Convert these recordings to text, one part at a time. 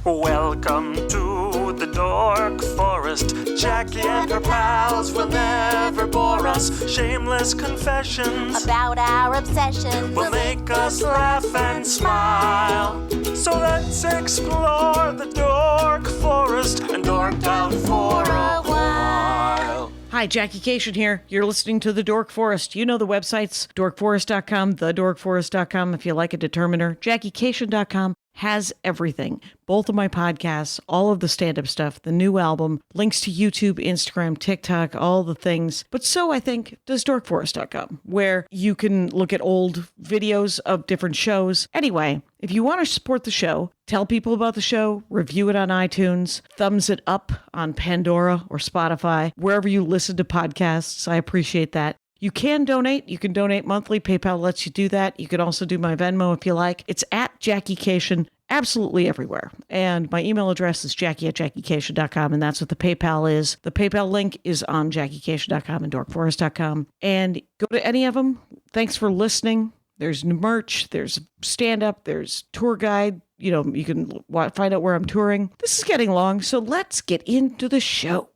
Welcome to the Dork Forest. Jackie and her pals will never bore us. Shameless confessions about our obsession will make us laugh and smile. So let's explore the Dork Forest and dork out for a while. Hi, Jackie Kashian here. You're listening to The Dork Forest. You know the websites, dorkforest.com, thedorkforest.com if you like a determiner. JackieKashian.com has everything. Both of my podcasts, all of the stand-up stuff, the new album, links to YouTube, Instagram, TikTok, all the things. But so, I think, does dorkforest.com, where you can look at old videos of different shows. Anyway, if you want to support the show, tell people about the show, review it on iTunes, thumbs it up on Pandora or Spotify, wherever you listen to podcasts. I appreciate that. You can donate. You can donate monthly. PayPal lets you do that. You can also do my Venmo if you like. It's at Jackie Kashian, absolutely everywhere. And my email address is jackie@jackiekashian.com, and that's what the PayPal is. The PayPal link is on jackiekashian.com and dorkforest.com. And go to any of them. Thanks for listening. There's merch. There's stand-up. There's tour guide. You know, you can find out where I'm touring. This is getting long, so let's get into the show.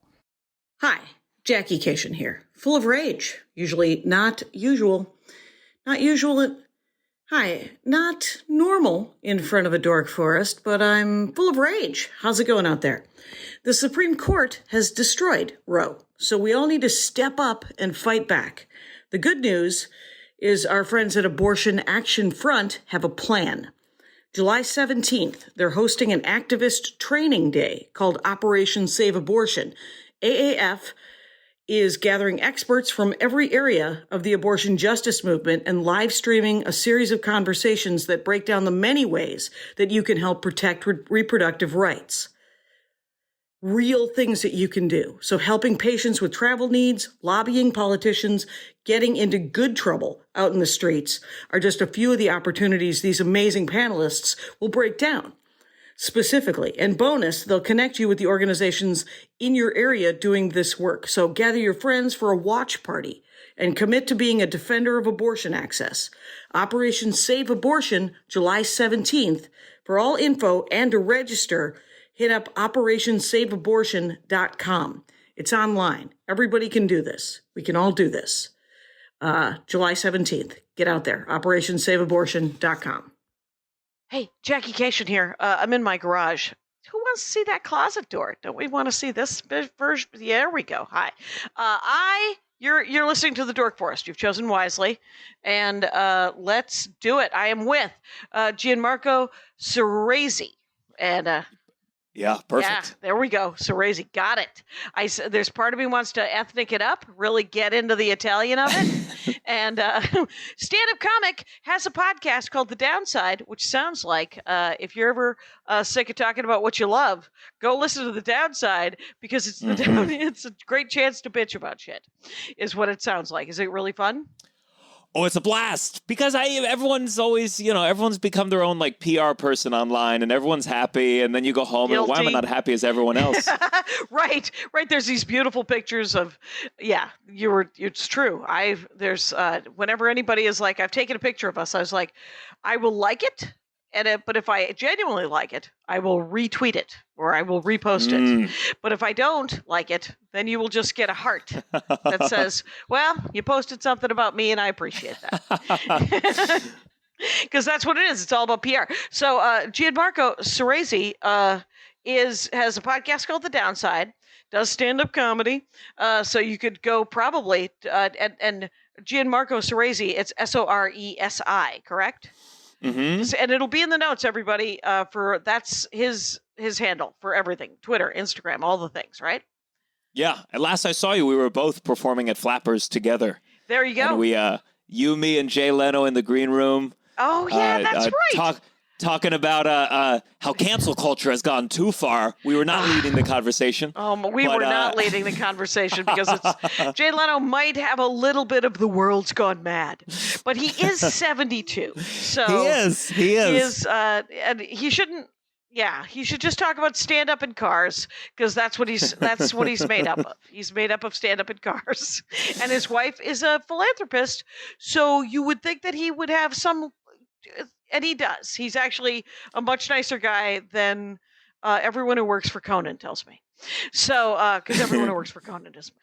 Hi, Jackie Kashian here. Full of rage. Usually not usual. Not normal in front of a dork forest, but I'm full of rage. How's it going out there? The Supreme Court has destroyed Roe, so we all need to step up and fight back. The good news is our friends at Abortion Action Front have a plan. July 17th, they're hosting an activist training day called Operation Save Abortion. AAF is gathering experts from every area of the abortion justice movement and live streaming a series of conversations that break down the many ways that you can help protect reproductive rights. Real things that you can do. So helping patients with travel needs, lobbying politicians, getting into good trouble out in the streets are just a few of the opportunities these amazing panelists will break down. Specifically, and bonus, they'll connect you with the organizations in your area doing this work. So gather your friends for a watch party and commit to being a defender of abortion access. Operation Save Abortion, July 17th. For all info and to register, hit up operationsaveabortion.com. It's online. Everybody can do this. We can all do this. July 17th. Get out there. operationsaveabortion.com. Hey, Jackie Kashian here. I'm in my garage. Who wants to see that closet door? Don't we want to see this version? Yeah, there we go. Hi. You're listening to The Dork Forest. You've chosen wisely. And let's do it. I am with Gianmarco Soresi. And yeah, perfect. Yeah, there we go. Soresi, got it. There's part of me wants to ethnic it up, really get into the Italian of it. And stand-up comic has a podcast called The Downside, which sounds like if you're ever sick of talking about what you love, go listen to The Downside because it's it's a great chance to bitch about shit, is what it sounds like. Is it really fun? Oh, it's a blast because everyone's always, everyone's become their own like PR person online and everyone's happy. And then you go home and why am I not happy as everyone else? Right. There's these beautiful pictures of, it's true. Whenever anybody is like, I've taken a picture of us, I was like, I will like it. But if I genuinely like it, I will retweet it or I will repost it. But if I don't like it, then you will just get a heart that says, well, you posted something about me and I appreciate that. Because that's what it is. It's all about PR. So Gianmarco Soresi has a podcast called The Downside, does stand-up comedy. So you could go probably, and Gianmarco Soresi, it's Soresi, correct? Mm-hmm. And it'll be in the notes, everybody. That's his handle for everything: Twitter, Instagram, all the things, right? Yeah. And last I saw you, we were both performing at Flappers together. There you go. And we, you, me, and Jay Leno in the green room. Oh yeah, that's right. Talking about how cancel culture has gone too far. We were not leading the conversation. We were not leading the conversation because Jay Leno might have a little bit of the world's gone mad, but he is 72. So he is. And he shouldn't. Yeah, he should just talk about stand-up in cars because that's what he's made up of. He's made up of stand-up in cars, and his wife is a philanthropist. So you would think that he would have some. And he does. He's actually a much nicer guy than Everyone who works for Conan tells me. So, because everyone who works for Conan is mad.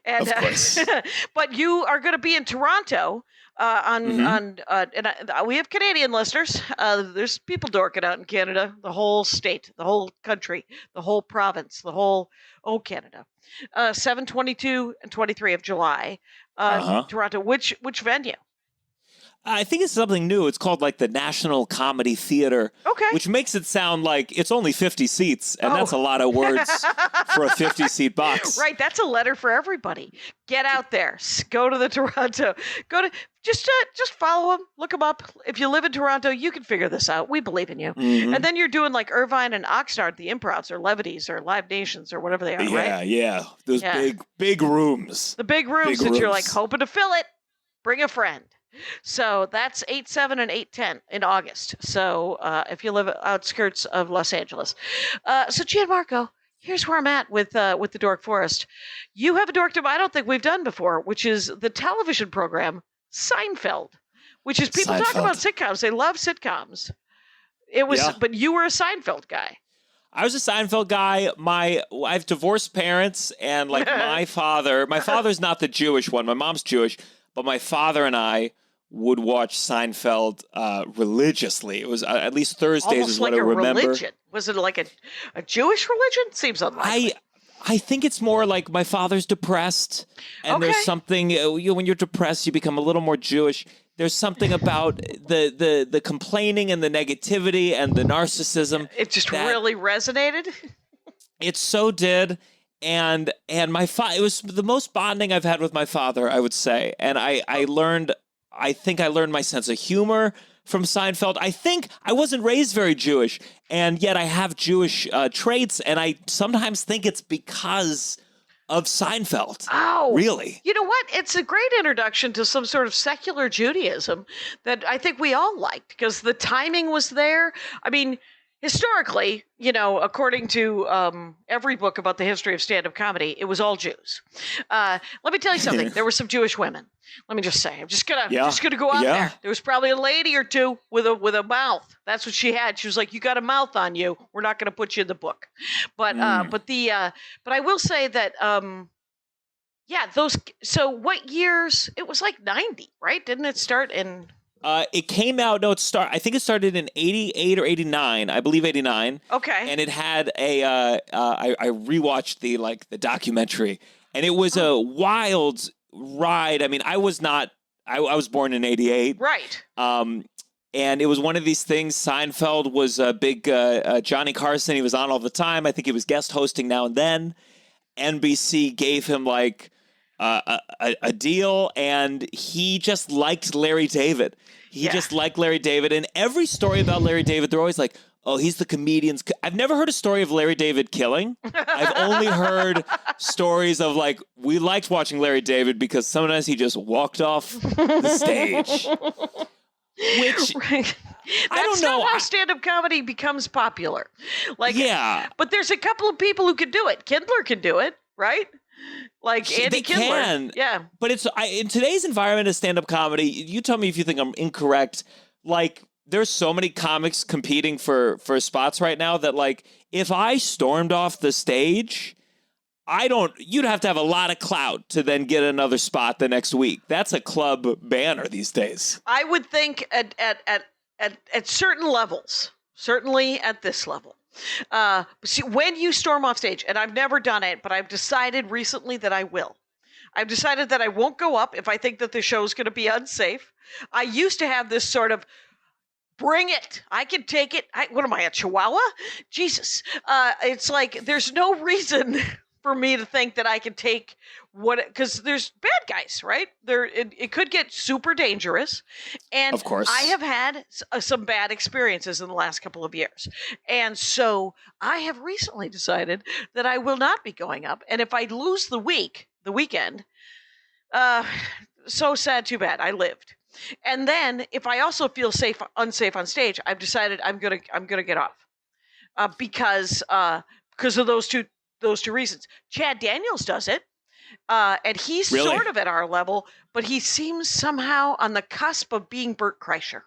And, Of course. but you are going to be in Toronto and we have Canadian listeners. There's people dorking out in Canada, the whole state, the whole country, the whole province, the whole Canada. 7, 22, and 23 of July. Toronto. Which venue? I think it's something new. It's called like the National Comedy Theater. Okay. Which makes it sound like it's only 50 seats, and that's a lot of words for a 50-seat box. Right. That's a letter for everybody. Get out there. Go to the Toronto. Just follow them. Look them up. If you live in Toronto, you can figure this out. We believe in you. Mm-hmm. And then you're doing like Irvine and Oxnard, the Improvs or Levities or Live Nations or whatever they are, right? Yeah. Those big rooms. The big rooms that you're like hoping to fill it. Bring a friend. So that's 8, 7, and 8, 10 in August. So if you live outskirts of Los Angeles. So Gianmarco, here's where I'm at with the Dork Forest. You have a dorkdom I don't think we've done before, which is the television program Seinfeld, which is people talk about sitcoms. They love sitcoms. But you were a Seinfeld guy. I was a Seinfeld guy. I have divorced parents, and like my father's not the Jewish one. My mom's Jewish, but my father and I would watch Seinfeld religiously. It was at least Thursdays almost is like what I remember. Religion. Was it like a Jewish religion? Seems unlikely. I think it's more like my father's depressed, and there's something when you're depressed, you become a little more Jewish. There's something about the complaining and the negativity and the narcissism. It just really resonated. It so did. And my it was the most bonding I've had with my father, I would say. And I think I learned my sense of humor from Seinfeld. I think I wasn't raised very Jewish, and yet I have Jewish traits, and I sometimes think it's because of Seinfeld. Oh, really? You know what? It's a great introduction to some sort of secular Judaism that I think we all liked because the timing was there. I mean, historically, according to every book about the history of stand-up comedy, it was all Jews. Let me tell you something. There were some Jewish women. Let me just say, I'm just gonna go out there. There was probably a lady or two with a mouth. That's what she had. She was like, "You got a mouth on you. We're not gonna put you in the book." But I will say that those. So what years? It was like 90, right? Didn't it start in? It came out. No, I think it started in 88 or 89. I believe 89. Okay. And it had I rewatched the documentary, and it was a wild ride. I mean, I was born in 88. Right. And it was one of these things. Seinfeld was a big Johnny Carson. He was on all the time. I think he was guest hosting now and then. NBC gave him a deal, and he just liked Larry David. He just liked Larry David. And every story about Larry David, they're always like, oh, he's the comedian's. I've never heard a story of Larry David killing. I've only heard stories of we liked watching Larry David because sometimes he just walked off the stage. Which I don't know. That's not how stand-up comedy becomes popular. But there's a couple of people who can do it. Kindler can do it, right? Like Andy Kindler. Can. Yeah. But in today's environment of stand-up comedy, you tell me if you think I'm incorrect, there's so many comics competing for spots right now that if I stormed off the stage, you'd have to have a lot of clout to then get another spot the next week. That's a club banner these days. I would think at certain levels, certainly at this level. See, when you storm off stage, and I've never done it, but I've decided recently that I will. I've decided that I won't go up if I think that the show's going to be unsafe. I used to have this sort of bring it. I can take it. What am I, a chihuahua? Jesus. It's like there's no reason for me to think that I can take because there's bad guys, right? It could get super dangerous. And of course, I have had some bad experiences in the last couple of years. And so I have recently decided that I will not be going up. And if I lose the weekend, so sad, too bad. I lived. And then if I also feel unsafe on stage, I've decided I'm gonna get off because of those two reasons. Chad Daniels does it, and he's sort of at our level, but he seems somehow on the cusp of being Bert Kreischer.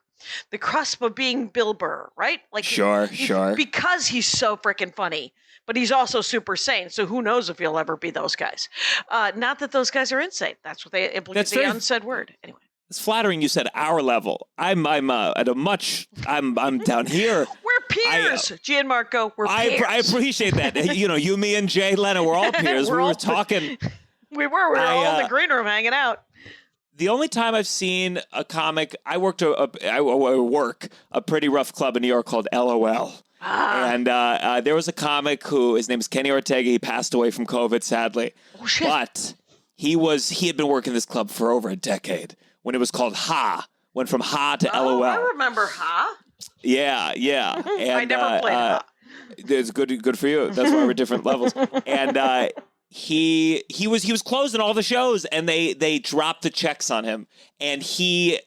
of being Bill Burr, right? Like Sure. because he's so freaking funny, but he's also super sane. So who knows if he'll ever be those guys? Not that those guys are insane. That's what they implicate. The unsaid word. Anyway. It's flattering you said our level. I'm at a much. I'm down here. We're peers, Gianmarco. We're peers. I appreciate that. You, me, and Jay Leno, we're all peers. we were talking. We were all in the green room hanging out. The only time I've seen a comic, I work a pretty rough club in New York called LOL. And there was a comic his name is Kenny Ortega. He passed away from COVID, sadly. Oh, shit. But he had been working this club for over a decade when it was called Ha. Went from Ha to LOL. I remember Ha. Yeah. And, I never played Ha. It's good for you. That's why we're different levels. And he was closing all the shows, and they dropped the checks on him. And he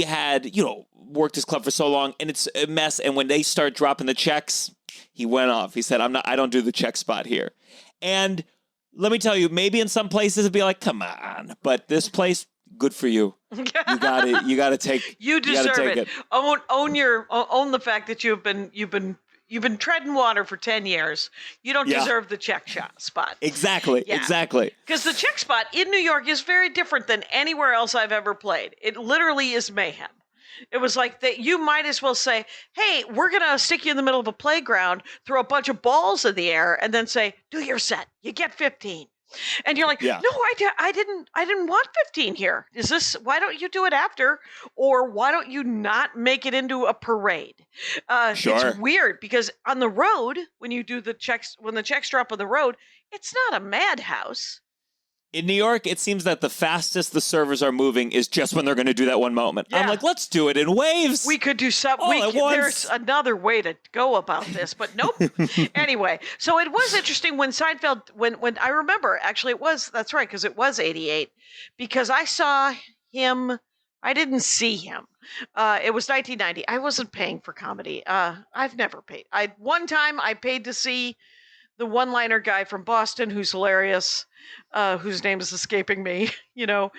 had worked his club for so long, and it's a mess. And when they start dropping the checks, he went off. He said, I don't do the check spot here. And let me tell you, maybe in some places it'd be like, come on, but this place, good for you. You got it. You got to take. You deserve it. Own the fact that you've been treading water for 10 years. You don't deserve the check spot. Exactly. Yeah. Exactly. Because the check spot in New York is very different than anywhere else I've ever played. It literally is mayhem. It was like that. You might as well say, hey, we're going to stick you in the middle of a playground, throw a bunch of balls in the air, and then say, do your set. You get 15. And you're like, no, I didn't want 15 here. Why don't you do it after? Or why don't you not make it into a parade? Sure. It's weird because on the road, when the checks drop on the road, it's not a madhouse. In New York, it seems that the fastest the servers are moving is just when they're going to do that one moment. Yeah. I'm like, let's do it in waves. We could do something. There's another way to go about this, but nope. Anyway, so it was interesting when Seinfeld, when I remember, actually that's right, because it was 88, because I saw him, I didn't see him. It was 1990. I wasn't paying for comedy. I've never paid. One time I paid to see the one-liner guy from Boston who's hilarious, whose name is escaping me,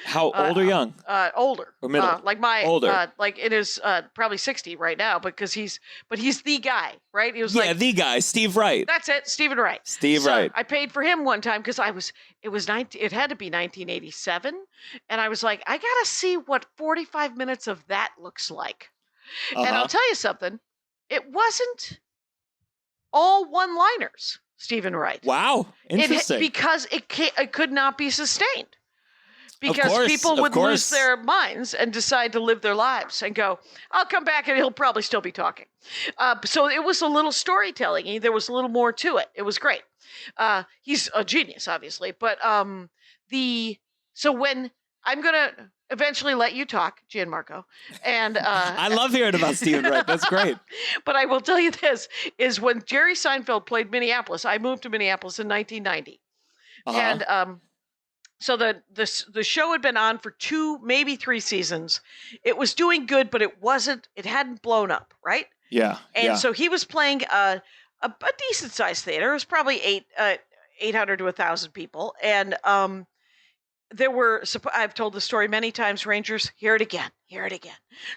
How old or young? Older. Or middle? Older. Like it is probably 60 right now, but he's the guy, right? He was the guy, Steve Wright. That's it, Stephen Wright. Wright. I paid for him one time because it had to be 1987, and I was like, I gotta see what 45 minutes of that looks like. And I'll tell you something, it wasn't all one-liners. Stephen Wright. Wow, interesting. Because it could not be sustained. Because people would lose their minds and decide to live their lives and go, I'll come back and he'll probably still be talking. So it was a little storytelling. There was a little more to it. It was great. He's a genius, obviously. But so when I'm going to eventually let you talk, Gianmarco. And I love hearing about Stephen Wright. That's great. But I will tell you this, is when Jerry Seinfeld played Minneapolis, I moved to Minneapolis in 1990. And so the show had been on for 2, maybe 3 seasons. It was doing good, but it hadn't blown up, right? Yeah. And so he was playing a decent sized theater. It was probably 800 to 1,000 people. And there were, I've told the story many times, Rangers, hear it again.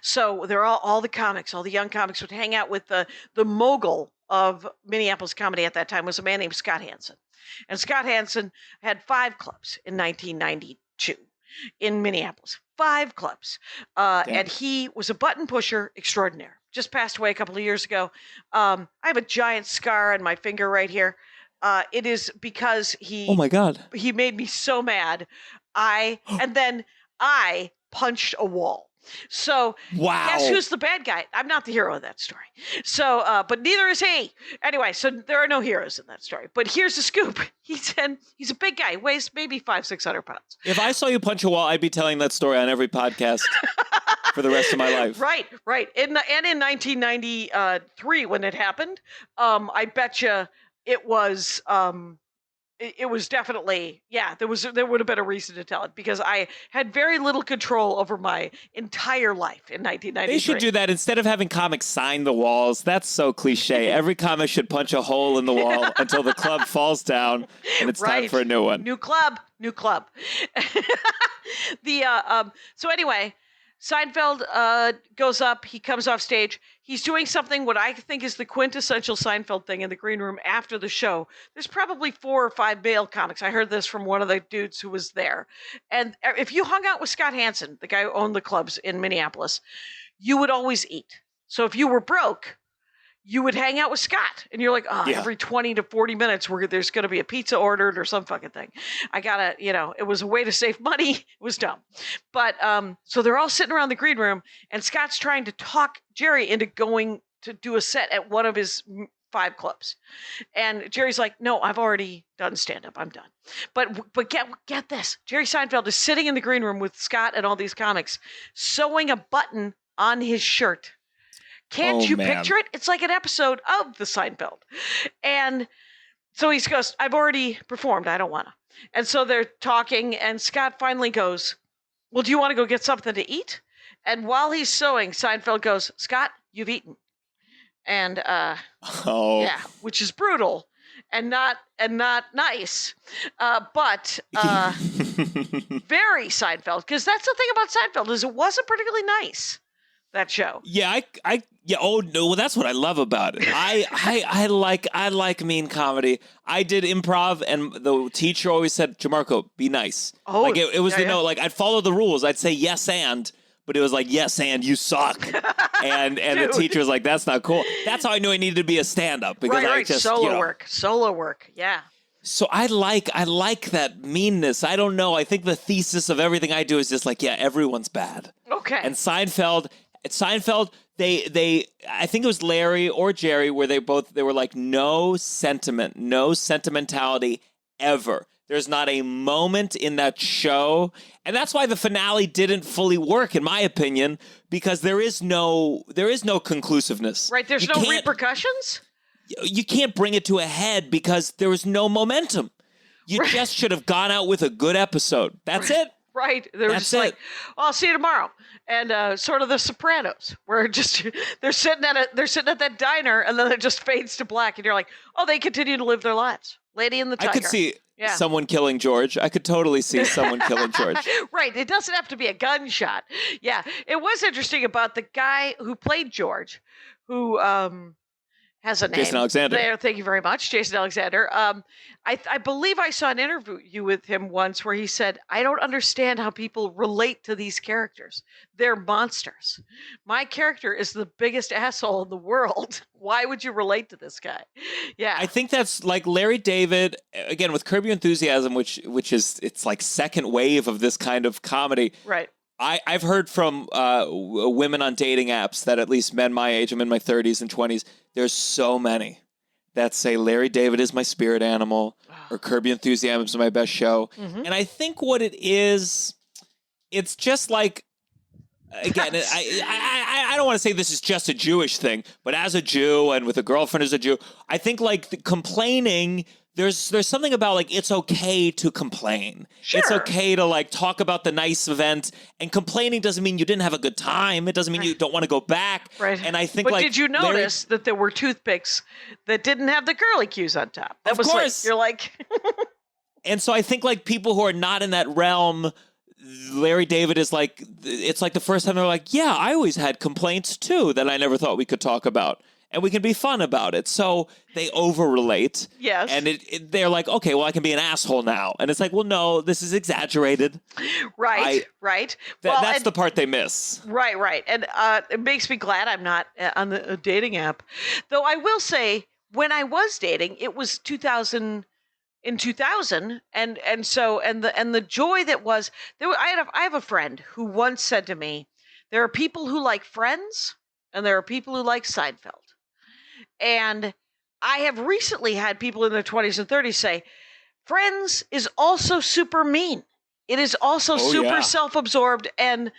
So they're all the comics, all the young comics would hang out with the mogul of Minneapolis comedy at that time was a man named Scott Hanson. And Scott Hanson had 5 clubs in 1992 in Minneapolis. 5 clubs. And he was a button pusher extraordinaire. Just passed away a couple of years ago. I have a giant scar on my finger right here. It is because oh my God, he made me so mad. I punched a wall. So wow. Guess who's the bad guy? I'm not the hero of that story. So, but neither is he. Anyway, so there are no heroes in that story. But here's the scoop. He's a big guy. He weighs maybe 500-600 pounds. If I saw you punch a wall, I'd be telling that story on every podcast for the rest of my life. Right. And in 1993, when it happened, I bet you it was it was definitely, there would have been a reason to tell it because I had very little control over my entire life in 1993. They should do that instead of having comics sign the walls. That's so cliche. Every comic should punch a hole in the wall until the club falls down and it's time for a new one. New club. So anyway, Seinfeld goes up. He comes off stage. He's doing something what I think is the quintessential Seinfeld thing in the green room after the show. There's probably 4 or 5 male comics. I heard this from one of the dudes who was there. And if you hung out with Scott Hanson, the guy who owned the clubs in Minneapolis, you would always eat. So if you were broke, you would hang out with Scott, and you're like, every 20 to 40 minutes, there's going to be a pizza ordered or some fucking thing. I gotta, it was a way to save money. It was dumb. But, so they're all sitting around the green room, and Scott's trying to talk Jerry into going to do a set at one of his 5 clubs. And Jerry's like, no, I've already done stand-up. I'm done. But get this. Jerry Seinfeld is sitting in the green room with Scott and all these comics, sewing a button on his shirt. Can't you picture it? It's like an episode of the Seinfeld. And so he goes, I've already performed. I don't want to. And so they're talking, and Scott finally goes, well, do you want to go get something to eat? And while he's sewing, Seinfeld goes, Scott, you've eaten. And, yeah, which is brutal and not nice. But very Seinfeld, because that's the thing about Seinfeld is it wasn't particularly nice. That show. Yeah, oh no, well, that's what I love about it. I like mean comedy. I did improv, and the teacher always said, Gianmarco, be nice. Oh, like it was like I'd follow the rules. I'd say yes but it was like, yes and you suck. and the teacher was like, that's not cool. That's how I knew I needed to be a stand-up because I just solo work. Yeah. So I like that meanness. I don't know. I think the thesis of everything I do is just like, yeah, everyone's bad. Okay. And Seinfeld, they I think it was Larry or Jerry where they were like, no sentiment, no sentimentality ever. There's not a moment in that show. And that's why the finale didn't fully work, in my opinion, because there is no conclusiveness. Right. There's no repercussions. You can't bring it to a head because there was no momentum. You just should have gone out with a good episode. That's it. Right. They're just like, I'll see you tomorrow. And sort of the Sopranos, where they're sitting at that diner, and then it just fades to black, and you're like, oh, they continue to live their lives. Lady and the Tiger. I could see someone killing George. I could totally see someone killing George. Right. It doesn't have to be a gunshot. Yeah. It was interesting about the guy who played George, who has a name. Jason Alexander. There, thank you very much, Jason Alexander. I believe I saw an interview with him once where he said, I don't understand how people relate to these characters. They're monsters. My character is the biggest asshole in the world. Why would you relate to this guy? Yeah. I think that's like Larry David, again, with Curb Your Enthusiasm, which is, it's like second wave of this kind of comedy. Right. I've heard from women on dating apps that at least men my age, I'm in my 30s and 20s, there's so many that say Larry David is my spirit animal or Curb Your Enthusiasm is my best show. Mm-hmm. And I think what it is, it's just like, again, I don't want to say this is just a Jewish thing, but as a Jew and with a girlfriend as a Jew, I think like the complaining, there's something about like it's okay to complain. Sure. It's okay to like talk about the nice event, and complaining doesn't mean you didn't have a good time. It doesn't mean you don't want to go back. Right. And I think but did you notice that there were toothpicks that didn't have the curly cues on top? That of was course. Like, you're like And so I think like people who are not in that realm, Larry David is like, it's like the first time they're like, yeah, I always had complaints too that I never thought we could talk about. And we can be fun about it. So they over-relate. Yes. And they're like, okay, well, I can be an asshole now. And it's like, well, no, this is exaggerated. Right. That's the part they miss. Right. And it makes me glad I'm not on the dating app. Though I will say, when I was dating, it was 2000. In 2000, and the joy that was there. I have a friend who once said to me, there are people who like Friends, and there are people who like Seinfeld. And I have recently had people in their 20s and 30s say, Friends is also super mean. It is also super self-absorbed and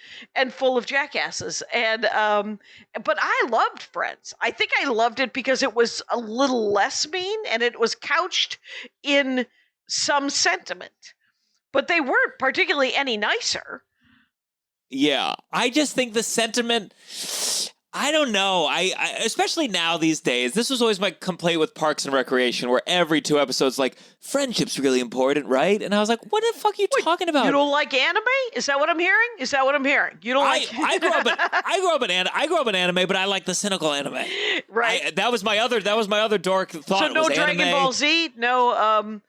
full of jackasses. And but I loved Friends. I think I loved it because it was a little less mean and it was couched in some sentiment. But they weren't particularly any nicer. Yeah, I just think the sentiment, I don't know. I especially now these days. This was always my complaint with Parks and Recreation, where every 2 episodes, like, friendship's really important, right? And I was like, what the fuck are you talking about? You don't like anime? Is that what I'm hearing? You don't like? I grew up in anime, but I like the cynical anime. Right. That was my other dork thought. So no was Dragon anime. Ball Z, no.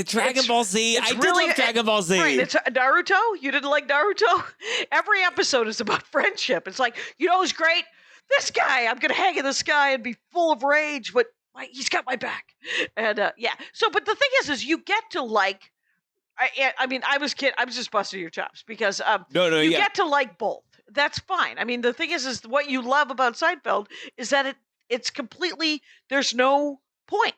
Dragon Ball Z. I did really, love Dragon Ball Z. Right, it's Naruto. You didn't like Naruto? Every episode is about friendship. It's like, who's great? This guy. I'm going to hang in the sky and be full of rage, but he's got my back. And yeah. So, but the thing is you get to like, I mean, I was just busting your chops because you get to like both. That's fine. I mean, the thing is what you love about Seinfeld is that it's completely, there's no point.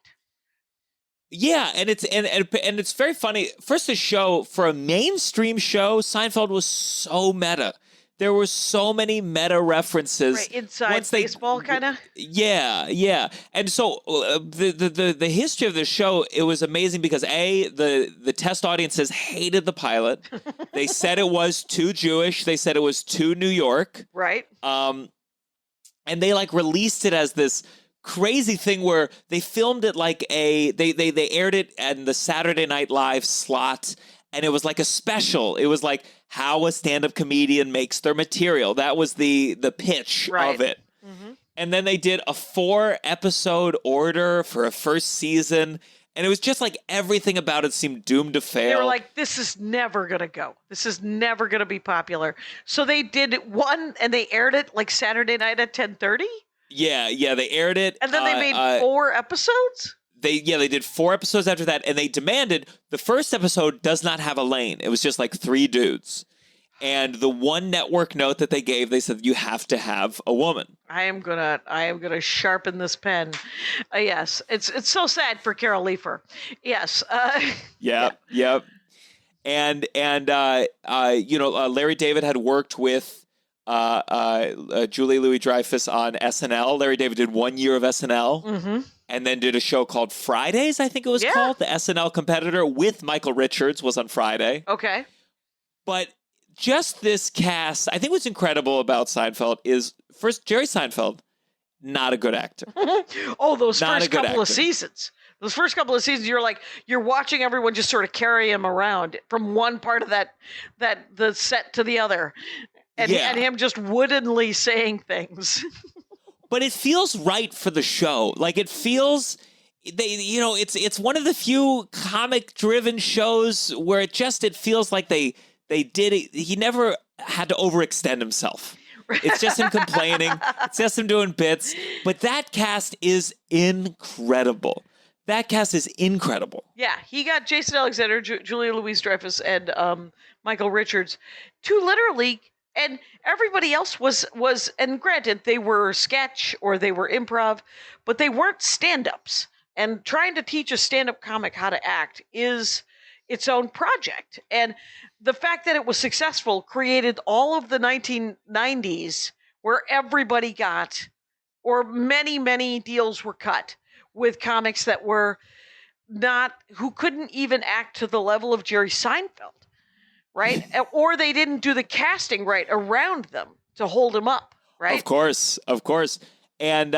Yeah, and it's very funny. First, the show, for a mainstream show, Seinfeld was so meta. There were so many meta references. Right, inside baseball, kind of. Yeah. And so the history of the show, it was amazing because the test audiences hated the pilot. They said it was too Jewish. They said it was too New York. Right. And they like released it as this crazy thing where they filmed it like they aired it in the Saturday Night Live slot, and it was like a special. It was like how a stand-up comedian makes their material. That was the pitch of it. Mm-hmm. And then they did a 4-episode order for a first season, and it was just like everything about it seemed doomed to fail. They were like, this is never going to go. This is never going to be popular. So they did one, and they aired it like Saturday night at 10:30. Yeah, they aired it. And then they made 4 episodes? They did 4 episodes after that, and they demanded the first episode does not have a lane. It was just like 3 dudes. And the one network note that they gave, they said, you have to have a woman. I am gonna sharpen this pen. Yes, it's so sad for Carol Leifer. Yes. Yep. And Larry David had worked with Julie Louis-Dreyfus on SNL. Larry David did 1 year of SNL, mm-hmm. and then did a show called Fridays, I think it was called. The SNL competitor with Michael Richards was on Friday. Okay. But just this cast, I think what's incredible about Seinfeld is, first, Jerry Seinfeld, not a good actor. Those first couple of seasons. Those first couple of seasons, you're watching everyone just sort of carry him around from one part of the set to the other. And him just woodenly saying things. But it feels right for the show. Like, it feels, it's one of the few comic-driven shows where it feels like they did it. He never had to overextend himself. It's just him complaining. It's just him doing bits. But that cast is incredible. Yeah, he got Jason Alexander, Julia Louis-Dreyfus, and Michael Richards to literally... And everybody else was, and granted, they were sketch or they were improv, but they weren't stand-ups. And trying to teach a stand-up comic how to act is its own project. And the fact that it was successful created all of the 1990s where everybody got, or many, many deals were cut with comics that were who couldn't even act to the level of Jerry Seinfeld. Right? Or they didn't do the casting right around them to hold him up, right? Of course. And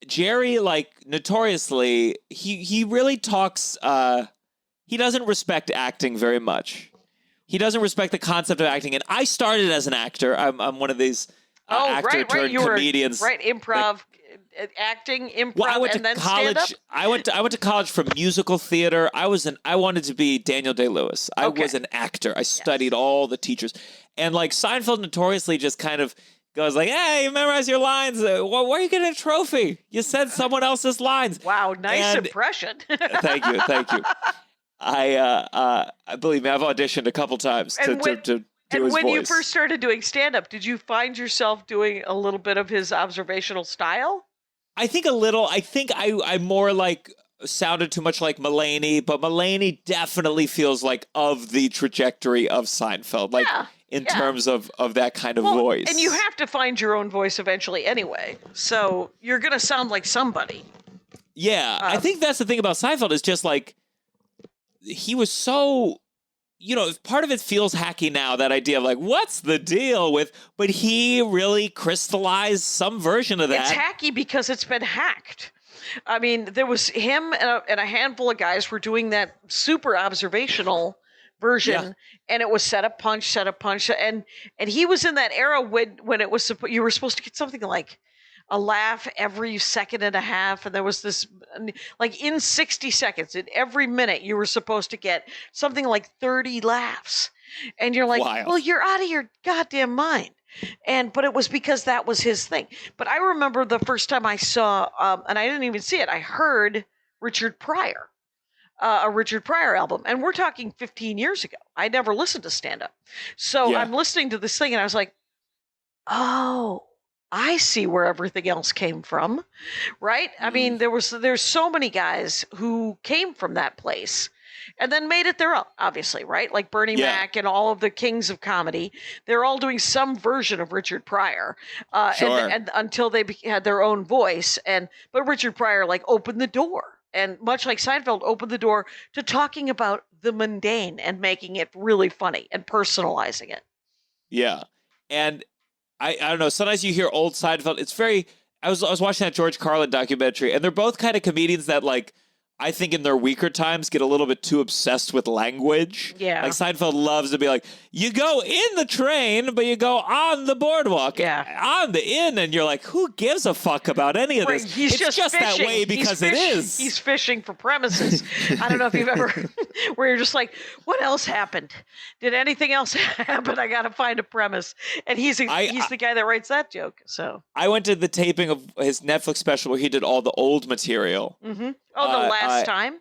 Jerry, like, notoriously, he really talks, he doesn't respect acting very much. He doesn't respect the concept of acting. And I started as an actor. I'm one of these actor turned comedians. Right, improv. Acting, improv, and then stand up? I went to college for musical theater. I wanted to be Daniel Day-Lewis. I was an actor. I studied all the teachers. And like Seinfeld notoriously just kind of goes like, hey, you memorize your lines. Where are you getting a trophy? You said someone else's lines. Wow, nice impression. Thank you. I believe me, I've auditioned a couple times to do his when voice. You first started doing stand-up, did you find yourself doing a little bit of his observational style? I think a little. I think I more like sounded too much like Mulaney, but Mulaney definitely feels like of the trajectory of Seinfeld, like in terms of that kind of voice. And you have to find your own voice eventually anyway, so you're going to sound like somebody. Yeah, I think that's the thing about Seinfeld is just like he was so part of it feels hacky now, that idea of like, what's the deal with, but he really crystallized some version of that. It's hacky because it's been hacked. I mean, there was him and a handful of guys were doing that super observational version, and it was set up punch, and he was in that era when it was you were supposed to get something like a laugh every second and a half, and there was this, like, in 60 seconds, in every minute, you were supposed to get something like 30 laughs, and you're like, Wild. well, you're out of your goddamn mind. But it was because that was his thing. But I remember the first time I saw, and I didn't even see it, I heard Richard Pryor, a Richard Pryor album. And we're talking 15 years ago. I never listened to stand-up. So I'm listening to this thing, and I was like, oh, I see where everything else came from, right? I mean, there's so many guys who came from that place and then made it their own, obviously, right? Like Bernie Mac and all of the kings of comedy. They're all doing some version of Richard Pryor, and until they had their own voice. But Richard Pryor, like, opened the door. And much like Seinfeld, opened the door to talking about the mundane and making it really funny and personalizing it. Yeah. And I don't know, sometimes you hear old Seinfeld, it's very, I was watching that George Carlin documentary, and they're both kind of comedians that, like, I think in their weaker times get a little bit too obsessed with language. Yeah. Like Seinfeld loves to be like, you go in the train, but you go on the boardwalk, on the inn, and you're like, who gives a fuck about any of this? He's it's just that way because it is. He's fishing for premises. I don't know if you've ever, where you're just like, what else happened? Did anything else happen? I got to find a premise. And he's the guy that writes that joke. So I went to the taping of his Netflix special where he did all the old material. Mm-hmm. Oh, the last time?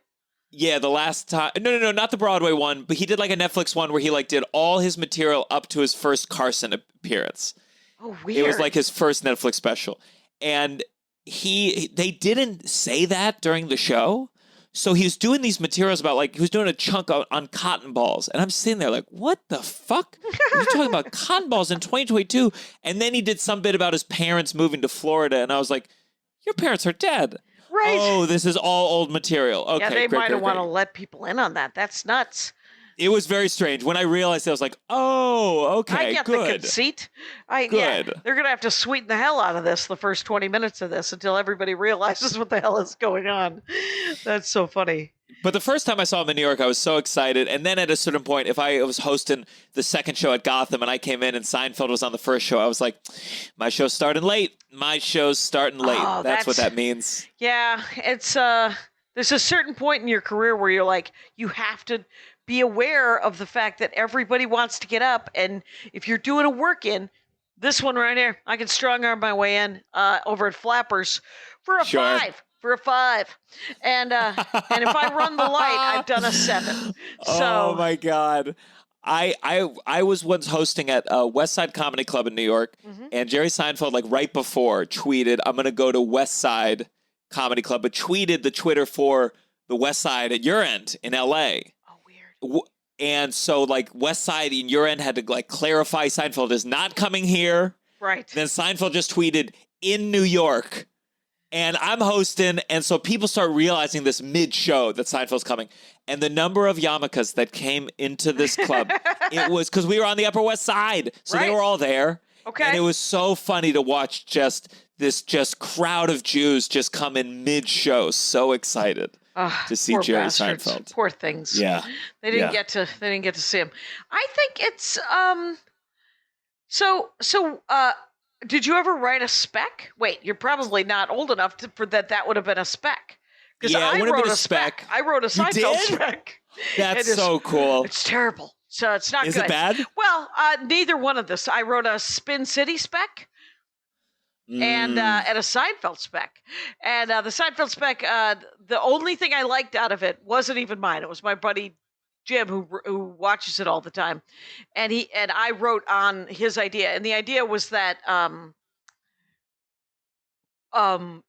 Yeah, the last time. No, not the Broadway one, but he did like a Netflix one where he like did all his material up to his first Carson appearance. Oh, weird. It was like his first Netflix special. And they didn't say that during the show. So he was doing these materials about, like, he was doing a chunk on cotton balls. And I'm sitting there like, what the fuck? You're talking about cotton balls in 2022. And then he did some bit about his parents moving to Florida. And I was like, your parents are dead. Right. Oh, this is all old material. Okay, yeah, they great, might have great. want to let people in on that. That's nuts. It was very strange. When I realized it, I was like, oh, okay, I get good. the conceit. Good. Yeah, they're going to have to sweeten the hell out of this the first 20 minutes of this until everybody realizes what the hell is going on. That's so funny. But the first time I saw him in New York, I was so excited. And then at a certain point, if I was hosting the second show at Gotham and I came in and Seinfeld was on the first show, I was like, my show's starting late. My show's starting late. Oh, that's what that means. Yeah, it's there's a certain point in your career where you're like, you have to be aware of the fact that everybody wants to get up. And if you're doing a work-in, this one right here, I can strong arm my way in over at Flappers for a 5. For a 5. And if I run the light, I've done a 7. So, oh my God. I was once hosting at West Side Comedy Club in New York, and Jerry Seinfeld, like right before, tweeted, I'm going to go to West Side Comedy Club, but tweeted the Twitter for the West Side at your end in LA. Oh, weird. And so, like, West Side in your end had to, like, clarify Seinfeld is not coming here. Right. Then Seinfeld just tweeted, in New York. And I'm hosting, and so people start realizing this mid-show that Seinfeld's coming. And the number of yarmulkes that came into this club, it was because we were on the Upper West Side. So they were all there. Okay. And it was so funny to watch this crowd of Jews just come in mid-show, so excited to see Jerry bastards. Seinfeld. Poor things. Yeah. They didn't get to see him. I think it's did you ever write a spec? Wait, you're probably not old enough for that would have been a spec. Because I wrote a spec. I wrote a Seinfeld spec. That's so cool. It's terrible. So it's not good. Is it bad? Well, neither one of this. I wrote a Spin City spec and a Seinfeld spec. And the Seinfeld spec, the only thing I liked out of it wasn't even mine. It was my buddy Jim who watches it all the time. And I wrote on his idea. And the idea was that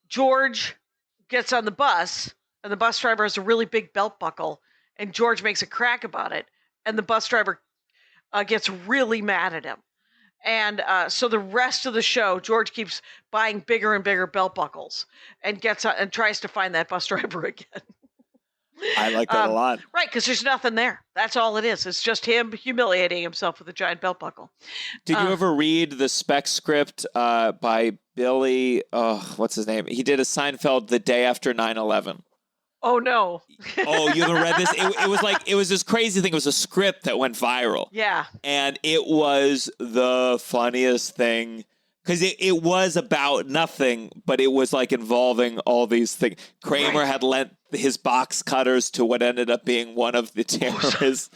George gets on the bus and the bus driver has a really big belt buckle and George makes a crack about it. And the bus driver gets really mad at him. And so the rest of the show, George keeps buying bigger and bigger belt buckles and gets and tries to find that bus driver again. I like that a lot. Right, because there's nothing there. That's all it is. It's just him humiliating himself with a giant belt buckle. Did you ever read the Speck script by Billy? Oh, what's his name? He did a Seinfeld the day after 9/11. Oh, no. Oh, you haven't read this? It was this crazy thing. It was a script that went viral. Yeah. And it was the funniest thing. Because it was about nothing, but it was like involving all these things. Kramer had lent his box cutters to what ended up being one of the terrorists.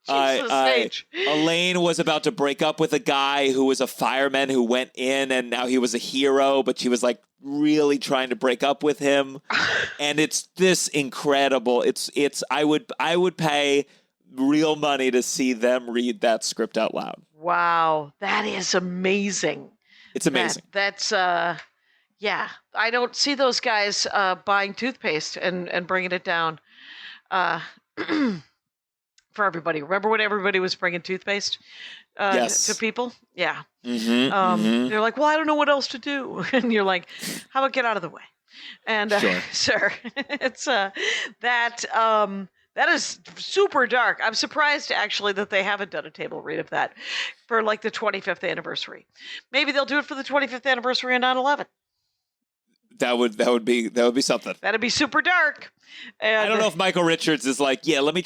Oh, Jesus Elaine was about to break up with a guy who was a fireman who went in, and now he was a hero, but she was like really trying to break up with him. And it's this incredible. I would pay real money to see them read that script out loud. Wow, that is amazing. It's amazing. That's yeah. I don't see those guys buying toothpaste and bringing it down for everybody. Remember when everybody was bringing toothpaste to people? Yeah. They're like, well, I don't know what else to do. And you're like, how about get out of the way? And sure. It's that is super dark. I'm surprised, actually, that they haven't done a table read of that for, like, the 25th anniversary. Maybe they'll do it for the 25th anniversary of 9/11. That would be something. That'd be super dark. And I don't know if Michael Richards is like, yeah, let me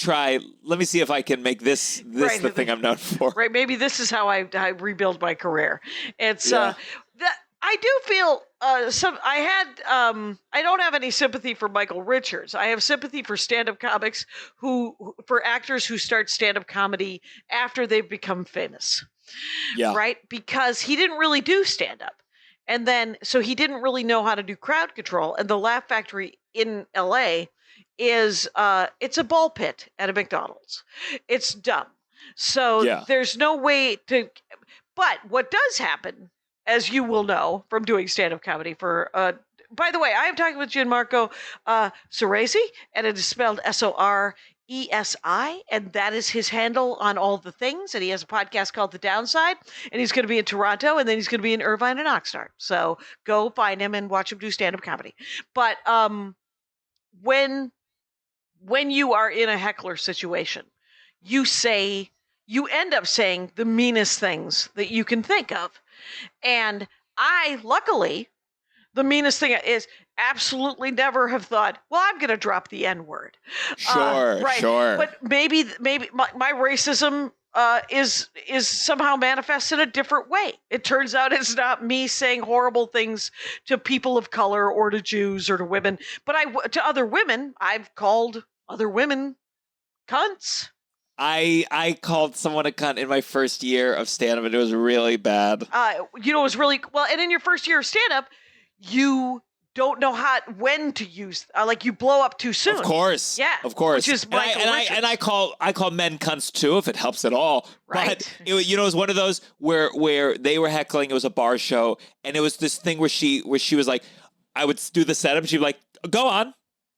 see if I can make this right, the thing I'm known for. Right, maybe this is how I rebuild my career. It's that I do feel I don't have any sympathy for Michael Richards. I have sympathy for stand-up comics for actors who start stand-up comedy after they've become famous. Yeah. Right? Because he didn't really do stand-up. And then, so he didn't really know how to do crowd control. And the Laugh Factory in LA is, it's a ball pit at a McDonald's. It's dumb. So there's no way to, but what does happen, as you will know from doing stand-up comedy for, by the way, I am talking with Gianmarco Soresi, and it is spelled SORESI, and that is his handle on all the things. And he has a podcast called The Downside, and he's going to be in Toronto, and then he's going to be in Irvine and Oxnard. So go find him and watch him do stand-up comedy. But when you are in a heckler situation, you end up saying the meanest things that you can think of. And luckily, the meanest thing is absolutely never have thought, well, I'm going to drop the N-word. Sure. But maybe my racism is somehow manifest in a different way. It turns out it's not me saying horrible things to people of color or to Jews or to women, but to other women, I've called other women cunts. I called someone a cunt in my first year of stand-up, and it was really bad. It was really well. And in your first year of stand-up, you don't know when to use, like you blow up too soon. Of course, yeah, of course. Which is Michael Richards. And I call men cunts too, if it helps at all. Right. But it was one of those where they were heckling. It was a bar show, and it was this thing where she was like, I would do the setup, and she'd be like, "Go on."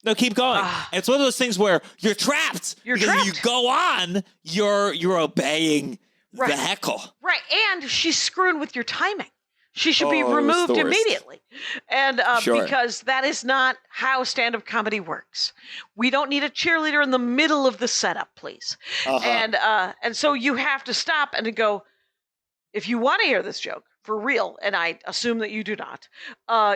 No, keep going. And it's one of those things where you're trapped. Because if you go on, you're obeying the heckle. Right, and she's screwing with your timing. She should be removed immediately. And because that is not how stand-up comedy works. We don't need a cheerleader in the middle of the setup, please. And so you have to stop and go, if you want to hear this joke, for real, and I assume that you do not,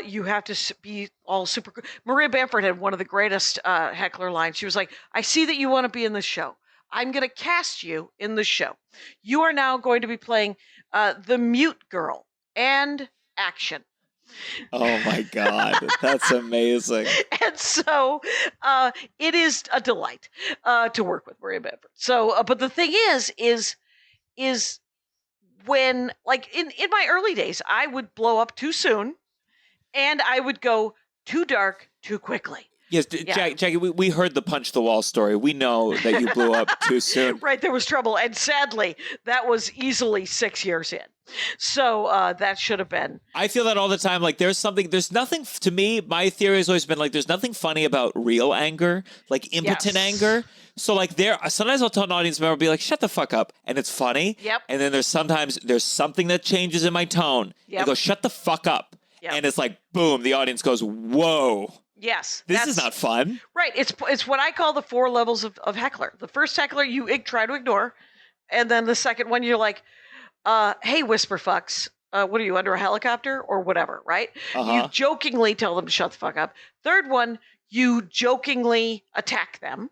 you have to be all super. Maria Bamford had one of the greatest heckler lines. She was like, I see that you want to be in this show. I'm going to cast you in the show. You are now going to be playing the mute girl and action. Oh my God, that's amazing. And so it is a delight to work with Maria Bamford. So, but the thing is when, like, in my early days, I would blow up too soon, and I would go too dark too quickly. Yes, Jackie, we heard the punch the wall story. We know that you blew up too soon. Right, there was trouble, and sadly, that was easily 6 years in. So that should have been. I feel that all the time. Like, there's nothing, to me, my theory has always been, like, there's nothing funny about real anger, like impotent anger. So, like, sometimes I'll tell an audience member, be like, shut the fuck up, and it's funny. Yep. And then there's something that changes in my tone. Yep. I go, shut the fuck up. Yep. And it's like, boom, the audience goes, whoa. Yes. This is not fun. Right. It's what I call the 4 levels of heckler. The first heckler you try to ignore. And then the second one, you're like, hey, whisper fucks. What are you, under a helicopter or whatever, right? You jokingly tell them to shut the fuck up. Third one, you jokingly attack them.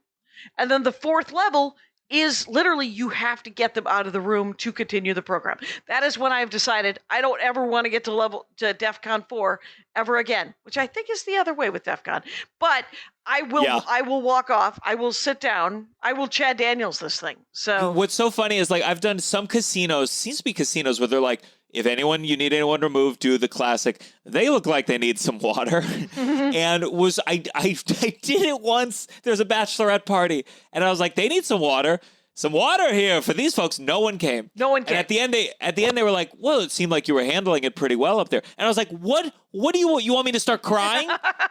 And then the 4th level is literally you have to get them out of the room to continue the program. That is when I've decided I don't ever want to get to DEFCON 4 ever again, which I think is the other way with DEFCON. But I will walk off. I will sit down. I will Chad Daniels this thing. So what's so funny is like I've done some casinos, seems to be casinos where they're like, if you need anyone removed, do the classic. They look like they need some water. And I did it once. There's a bachelorette party. And I was like, they need some water. Some water here for these folks. No one came. And at the end they were like, well, it seemed like you were handling it pretty well up there. And I was like, what do you want? You want me to start crying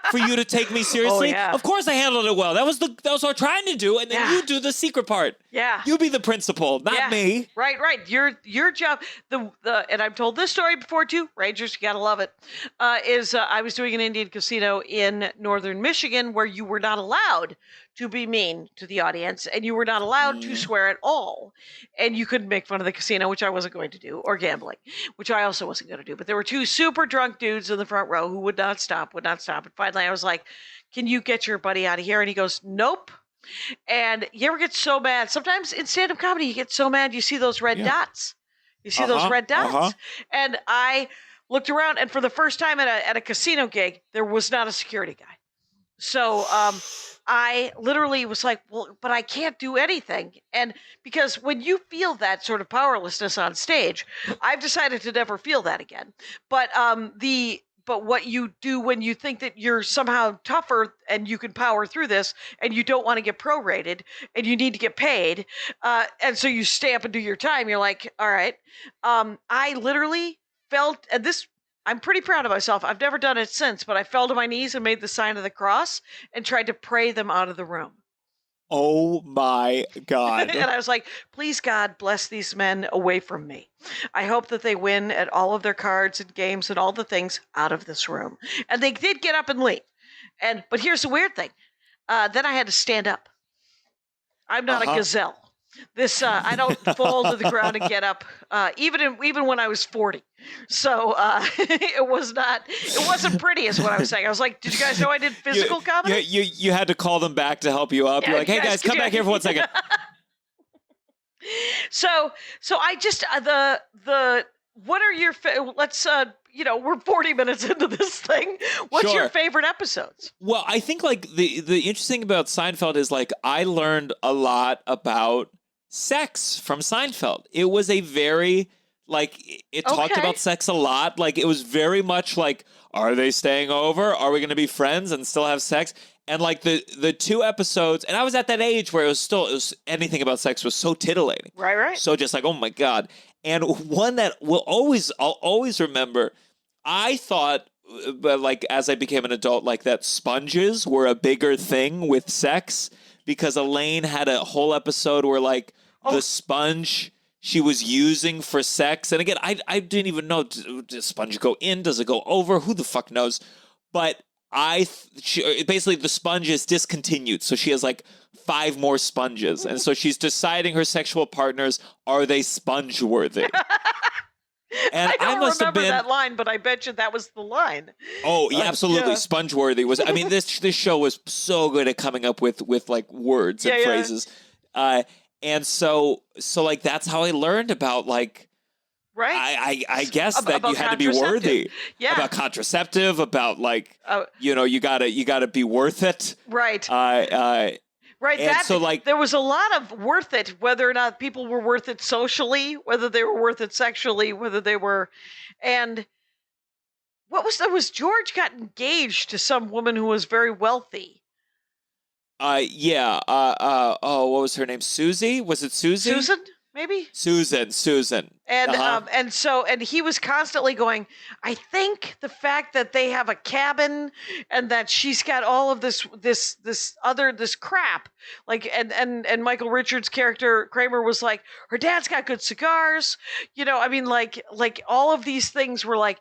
for you to take me seriously? Oh, yeah. Of course I handled it well. That was what I'm trying to do. And then you do the secret part. Yeah. You be the principal, not me. Right. Your job, and I've told this story before too, Rangers, you gotta love it, I was doing an Indian casino in northern Michigan where you were not allowed to be mean to the audience and you were not allowed to swear at all. And you couldn't make fun of the casino, which I wasn't going to do, or gambling, which I also wasn't going to do. But there were 2 super drunk dudes in the front row who would not stop. And finally I was like, can you get your buddy out of here? And he goes, nope. And you ever get so mad? Sometimes in stand-up comedy, you get so mad you see those red dots. You see those red dots. And I looked around, and for the first time at a casino gig, there was not a security guy. So I literally was like, well, but I can't do anything. And because when you feel that sort of powerlessness on stage, I've decided to never feel that again. But But what you do when you think that you're somehow tougher and you can power through this and you don't want to get prorated and you need to get paid, and so you stay up and do your time, you're like, all right. I literally felt, and this, I'm pretty proud of myself. I've never done it since, but I fell to my knees and made the sign of the cross and tried to pray them out of the room. Oh my God. And I was like, please God, bless these men away from me. I hope that they win at all of their cards and games and all the things out of this room. And they did get up and leave. But here's the weird thing. Then I had to stand up. I'm not a gazelle. This I don't fall to the ground and get up, even when I was 40. So it wasn't pretty, is what I was saying. I was like, did you guys know I did physical comedy? You had to call them back to help you up. You're like, hey guys, come back here for 1 second. So I just what are your let's we're 40 minutes into this thing. What's your favorite episodes? Well, I think like the interesting about Seinfeld is like I learned a lot about sex from Seinfeld. It was a very it talked about sex a lot. Like it was very much like, are they staying over? Are we going to be friends and still have sex? And like the 2 episodes, and I was at that age where it was anything about sex was so titillating. Right. So just like, oh my God. And one that I'll always remember, I thought, but like as I became an adult, like that sponges were a bigger thing with sex, because Elaine had a whole episode where like the sponge she was using for sex. And again, I didn't even know, does sponge go in? Does it go over? Who the fuck knows? But basically the sponge is discontinued. So she has like 5 more sponges. And so she's deciding her sexual partners, are they sponge worthy? And I don't must remember have been, that line, but I bet you that was the line. Oh, yeah, absolutely. Yeah. Sponge worthy was, I mean, this show was so good at coming up with like words and phrases. And so like that's how I learned about like, right. I guess that you had to be worthy. Yeah. About contraceptive, about like, you gotta be worth it. Right. Right. And so like there was a lot of worth it, whether or not people were worth it socially, whether they were worth it sexually, whether they were, and was George got engaged to some woman who was very wealthy. What was her name? Susie? Was it Susie? Susan, maybe? Susan. And he was constantly going, I think the fact that they have a cabin and that she's got all of this crap, like, and Michael Richards' character Kramer was like, her dad's got good cigars, I mean, like all of these things were like,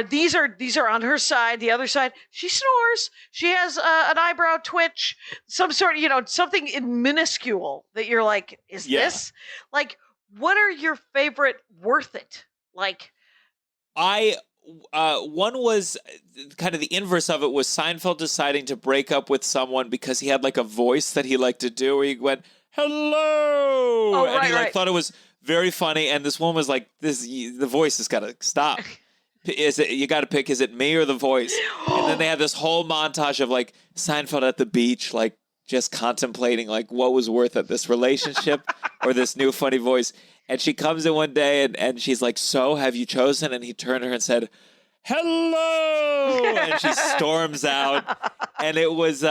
these are on her side. The other side, she snores, she has an eyebrow twitch, some sort of, something minuscule that you're like, is this like, what are your favorite worth it? Like, one was kind of the inverse of it, was Seinfeld deciding to break up with someone because he had like a voice that he liked to do where he went, hello. Oh, and he thought it was very funny. And this woman was like, the voice has got to stop. You got to pick, is it me or the voice? And then they had this whole montage of like Seinfeld at the beach, like just contemplating like what was worth it, this relationship or this new funny voice. And she comes in one day and she's like, so have you chosen? And he turned to her and said, hello. And she storms out. And it was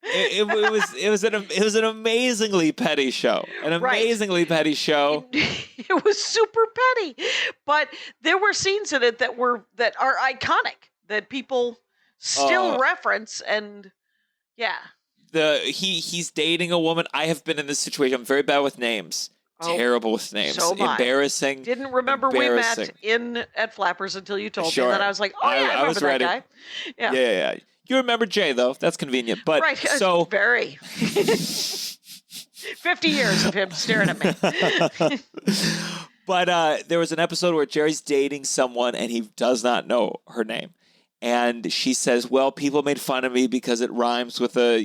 it was an amazingly petty show. Petty show. It was super petty. But there were scenes in it that are iconic, that people still reference, and he's dating a woman. I have been in this situation. I'm very bad with names. Terrible with names. So embarrassing. Didn't remember we met at Flappers until you told me. And then I was like, I remember was that ready. guy. Yeah. You remember Jay, though. That's convenient. But so very 50 years of him staring at me. But there was an episode where Jerry's dating someone and he does not know her name. And she says, well, people made fun of me because it rhymes with a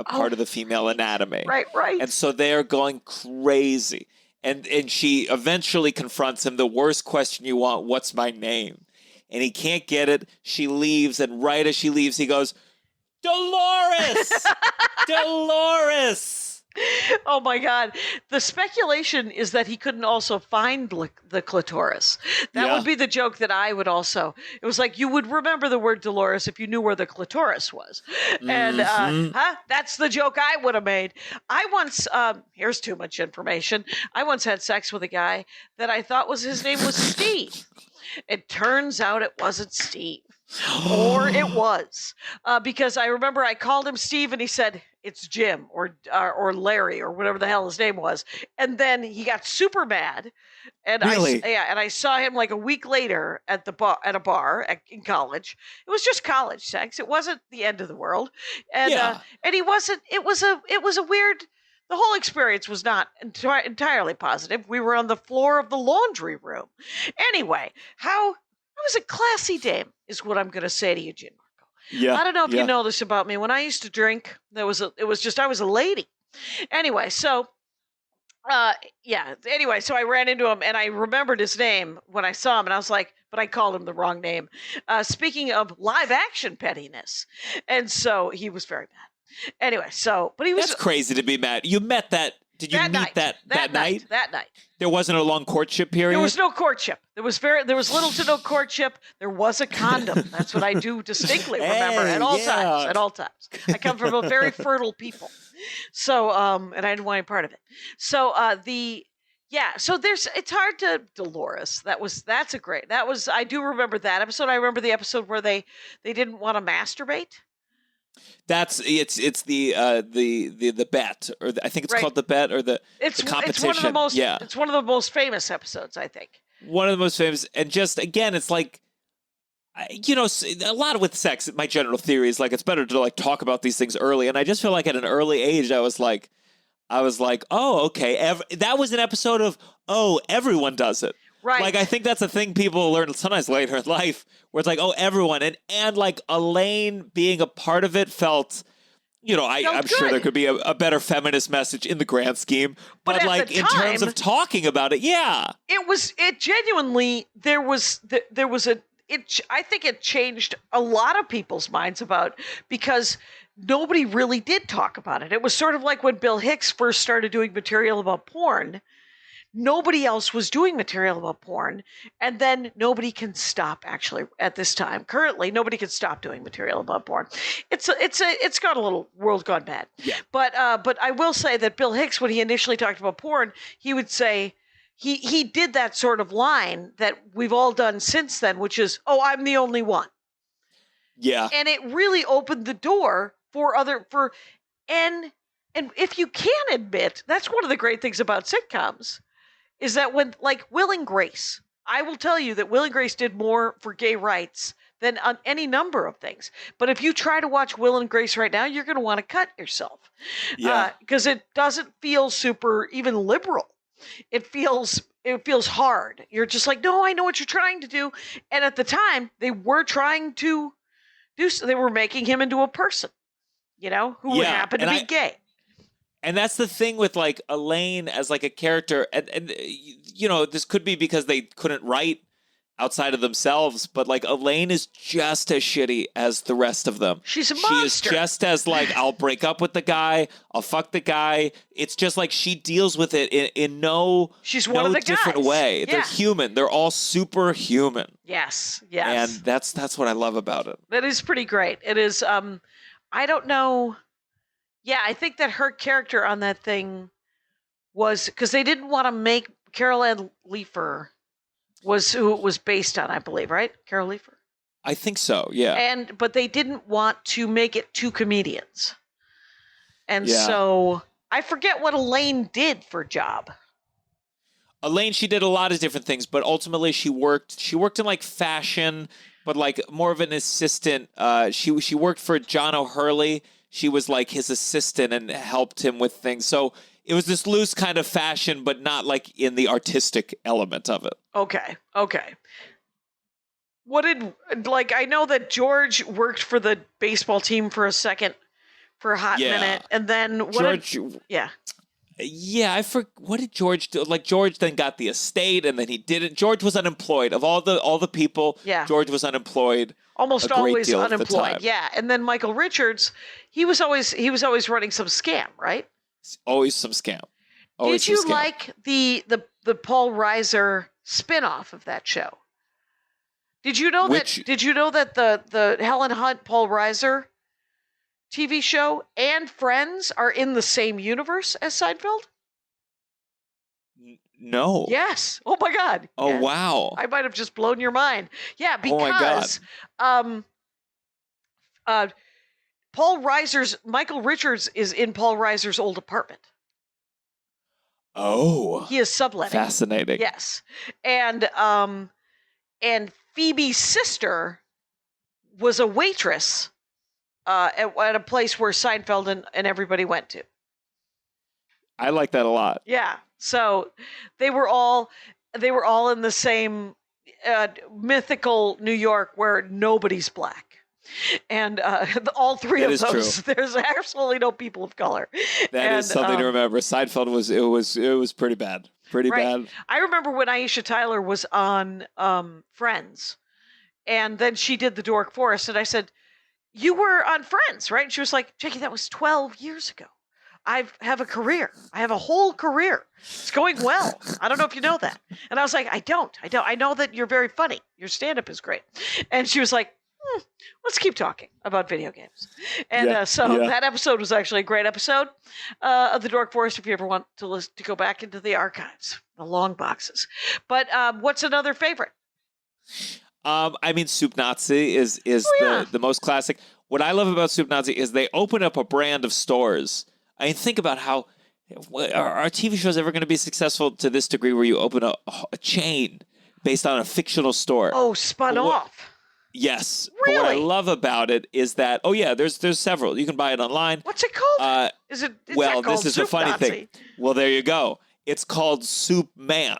part of the female anatomy. Right. And so they're going crazy. And she eventually confronts him. The worst question you want, what's my name? And he can't get it. She leaves. And right as she leaves, he goes, Dolores! Dolores! Oh my God. The speculation is that he couldn't also find the clitoris. That would be the joke that I would also. It was like, you would remember the word Dolores if you knew where the clitoris was. And that's the joke I would have made. I once, here's too much information. I once had sex with a guy that I thought his name was Steve. It turns out it wasn't Steve. Or it was. Because I remember I called him Steve and he said, it's Jim or Larry or whatever the hell his name was. And then he got super mad. And really? And I saw him like a week later at a bar in college. It was just college sex. It wasn't the end of the world. And and he wasn't. It was a weird. The whole experience was not entirely positive. We were on the floor of the laundry room. Anyway, I was a classy dame, is what I'm going to say to you, Gianmarco. Yeah. I don't know if you know this about me. When I used to drink, I was a lady. Anyway, so so I ran into him and I remembered his name when I saw him and I was like, but I called him the wrong name. Speaking of live action pettiness. And so he was very mad. Anyway, but he was. That's crazy to be mad. You met that. Did you meet that night? That night. There wasn't a long courtship period? There was no courtship. There was little to no courtship. There was a condom. That's what I do distinctly remember at all times. At all times. I come from a very fertile people. So, and I didn't want any part of it. So, so it's hard to Dolores. I do remember that episode. I remember the episode where they didn't want to masturbate. It's the bet, or I think it's called the bet, or the competition. It's one of the most. Yeah. It's one of the most famous episodes, I think. One of the most famous, and just again, it's like, a lot with sex. My general theory is like it's better to like talk about these things early, and I just feel like at an early age, I was like, oh, okay, that was an episode of everyone does it. Right. Like, I think that's a thing people learn sometimes later in life, where it's like, everyone. And like, Elaine being a part of it felt, I'm sure there could be a better feminist message in the grand scheme. But like, in terms of talking about it, it genuinely, I think it changed a lot of people's minds because nobody really did talk about it. It was sort of like when Bill Hicks first started doing material about porn. Nobody else was doing material about porn, and then nobody can stop. Actually, at this time, currently, nobody can stop doing material about porn. It's got a little world gone bad. Yeah. But I will say that Bill Hicks, when he initially talked about porn, he would say he did that sort of line that we've all done since then, which is, "Oh, I'm the only one." Yeah. And it really opened the door for and if you can admit, that's one of the great things about sitcoms is that when, like, Will and Grace, I will tell you that Will and Grace did more for gay rights than on any number of things. But if you try to watch Will and Grace right now, you're going to want to cut yourself. Yeah. Because it doesn't feel super even liberal. It feels hard. You're just like, no, I know what you're trying to do. And at the time, they were trying to do so. They were making him into a person, who would happen to be gay. And that's the thing with, like, Elaine as, like, a character. And this could be because they couldn't write outside of themselves, but, like, Elaine is just as shitty as the rest of them. She's a monster. She is just as, like, I'll break up with the guy, I'll fuck the guy. It's just like she deals with it in no different way. Yeah. They're human. They're all superhuman. Yes. And that's what I love about it. That is pretty great. It is, I don't know. Yeah, I think that her character on that thing was, because they didn't want to make Carol Ann Leifer was who it was based on, I believe, right? Carol Leifer? I think so, yeah. But they didn't want to make it two comedians. And so I forget what Elaine did for a job. Elaine, she did a lot of different things, but ultimately she worked in, like, fashion, but, like, more of an assistant. She worked for John O'Hurley. She was, like, his assistant and helped him with things. So it was this loose kind of fashion, but not, like, in the artistic element of it. Okay. What did, like, I know that George worked for the baseball team for a hot minute, and then what did George do? Like, George then got the estate, and then he didn't. George was unemployed. Of all the people, George was unemployed. Almost always unemployed. Yeah. And then Michael Richards, he was always running some scam, right? Always some scam. Did you like the Paul Reiser spinoff of that show? Did you know that the Helen Hunt Paul Reiser TV show and Friends are in the same universe as Seinfeld? No. Yes. Oh my God. Oh yeah. Wow. I might have just blown your mind. Yeah, because Paul Reiser's Michael Richards is in Paul Reiser's old apartment. Oh. He is subletting. Fascinating. Yes. And Phoebe's sister was a waitress at a place where Seinfeld and everybody went to. I like that a lot. Yeah. So they were all in the same mythical New York where nobody's black. And all three of those, there's absolutely no people of color. That is something to remember. Seinfeld was pretty bad. Pretty bad. I remember when Aisha Tyler was on Friends, and then she did the Dork Forest, and I said, "You were on Friends, right?" And she was like, "Jackie, that was 12 years ago. I have a career. I have a whole career. It's going well. I don't know if you know that." And I was like, I don't. I know that you're very funny. Your stand-up is great. And she was like, let's keep talking about video games. And that episode was actually a great episode of the Dork Forest if you ever want to go back into the archives, the long boxes. But what's another favorite? I mean, Soup Nazi is the most classic. What I love about Soup Nazi is they open up a brand of stores. I mean, think about how are TV shows ever going to be successful to this degree where you open a chain based on a fictional store? Oh, spun off. Yes. Really? But what I love about it is that, there's several. You can buy it online. What's it called? This is the funny thing. Well, there you go. It's called Soup Man.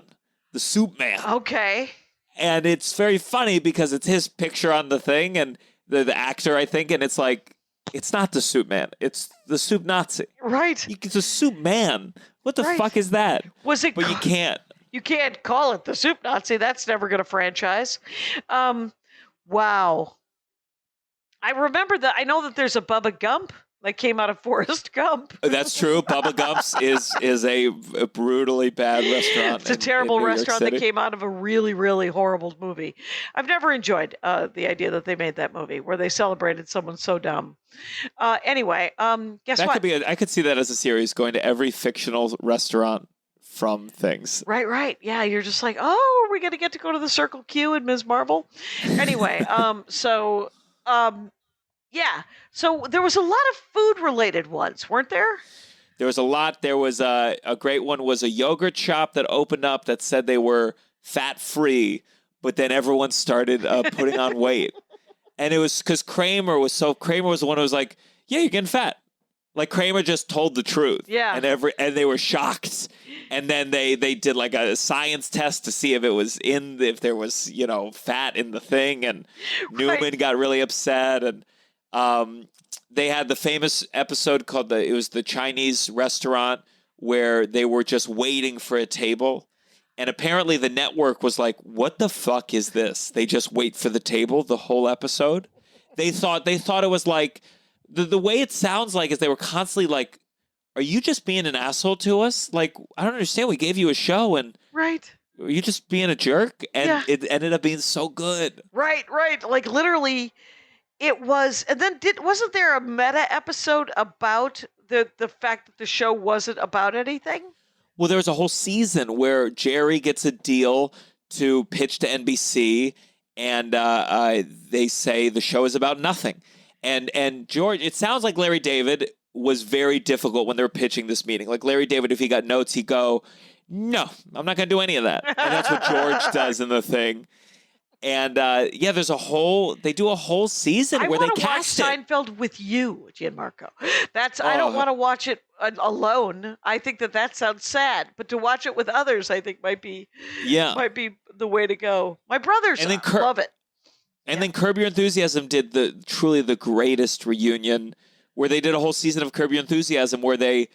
The Soup Man. Okay. And it's very funny because it's his picture on the thing and the actor, I think, and it's like, it's not the Soup Man. It's the Soup Nazi. Right. It's a Soup Man. What the fuck is that? But you can't. You can't call it the Soup Nazi. That's never going to franchise. Wow. I remember that. I know that there's a Bubba Gump that came out of Forrest Gump. That's true. Bubba Gump's is a brutally bad restaurant. It's a terrible restaurant that came out of a really, really horrible movie. I've never enjoyed the idea that they made that movie where they celebrated someone so dumb. Anyway, guess what? I could see that as a series, going to every fictional restaurant from things. Right. Yeah, you're just like, oh, are we going to get to go to the Circle Q and Ms. Marvel? Anyway, yeah. So there was a lot of food-related ones, weren't there? There was a lot. There was a great one was a yogurt shop that opened up that said they were fat-free, but then everyone started putting on weight. And it was because Kramer was the one who was like, yeah, you're getting fat. Like Kramer just told the truth. Yeah. And they were shocked. And then they did like a science test to see if it was if there was, fat in the thing. And Newman got really upset. And they had the famous episode called it was the Chinese restaurant where they were just waiting for a table. And apparently the network was like, what the fuck is this? They just wait for the table the whole episode. They thought it was like, the way it sounds like is they were constantly like, are you just being an asshole to us? Like, I don't understand. We gave you a show and right. Are you just being a jerk? And it ended up being so good. Right. Like literally it was, and then wasn't there a meta episode about the fact that the show wasn't about anything? Well, there was a whole season where Jerry gets a deal to pitch to NBC, and they say the show is about nothing. And George, it sounds like Larry David was very difficult when they were pitching this meeting. Like Larry David, if he got notes, he'd go, no, I'm not going to do any of that. And that's what George does in the thing. And they do a whole season where they cast it. I want to watch Seinfeld with you, Gianmarco. I don't want to watch it alone. I think that sounds sad, but to watch it with others, I think might be the way to go. My brothers love it. And then Curb Your Enthusiasm did truly the greatest reunion where they did a whole season of Curb Your Enthusiasm where they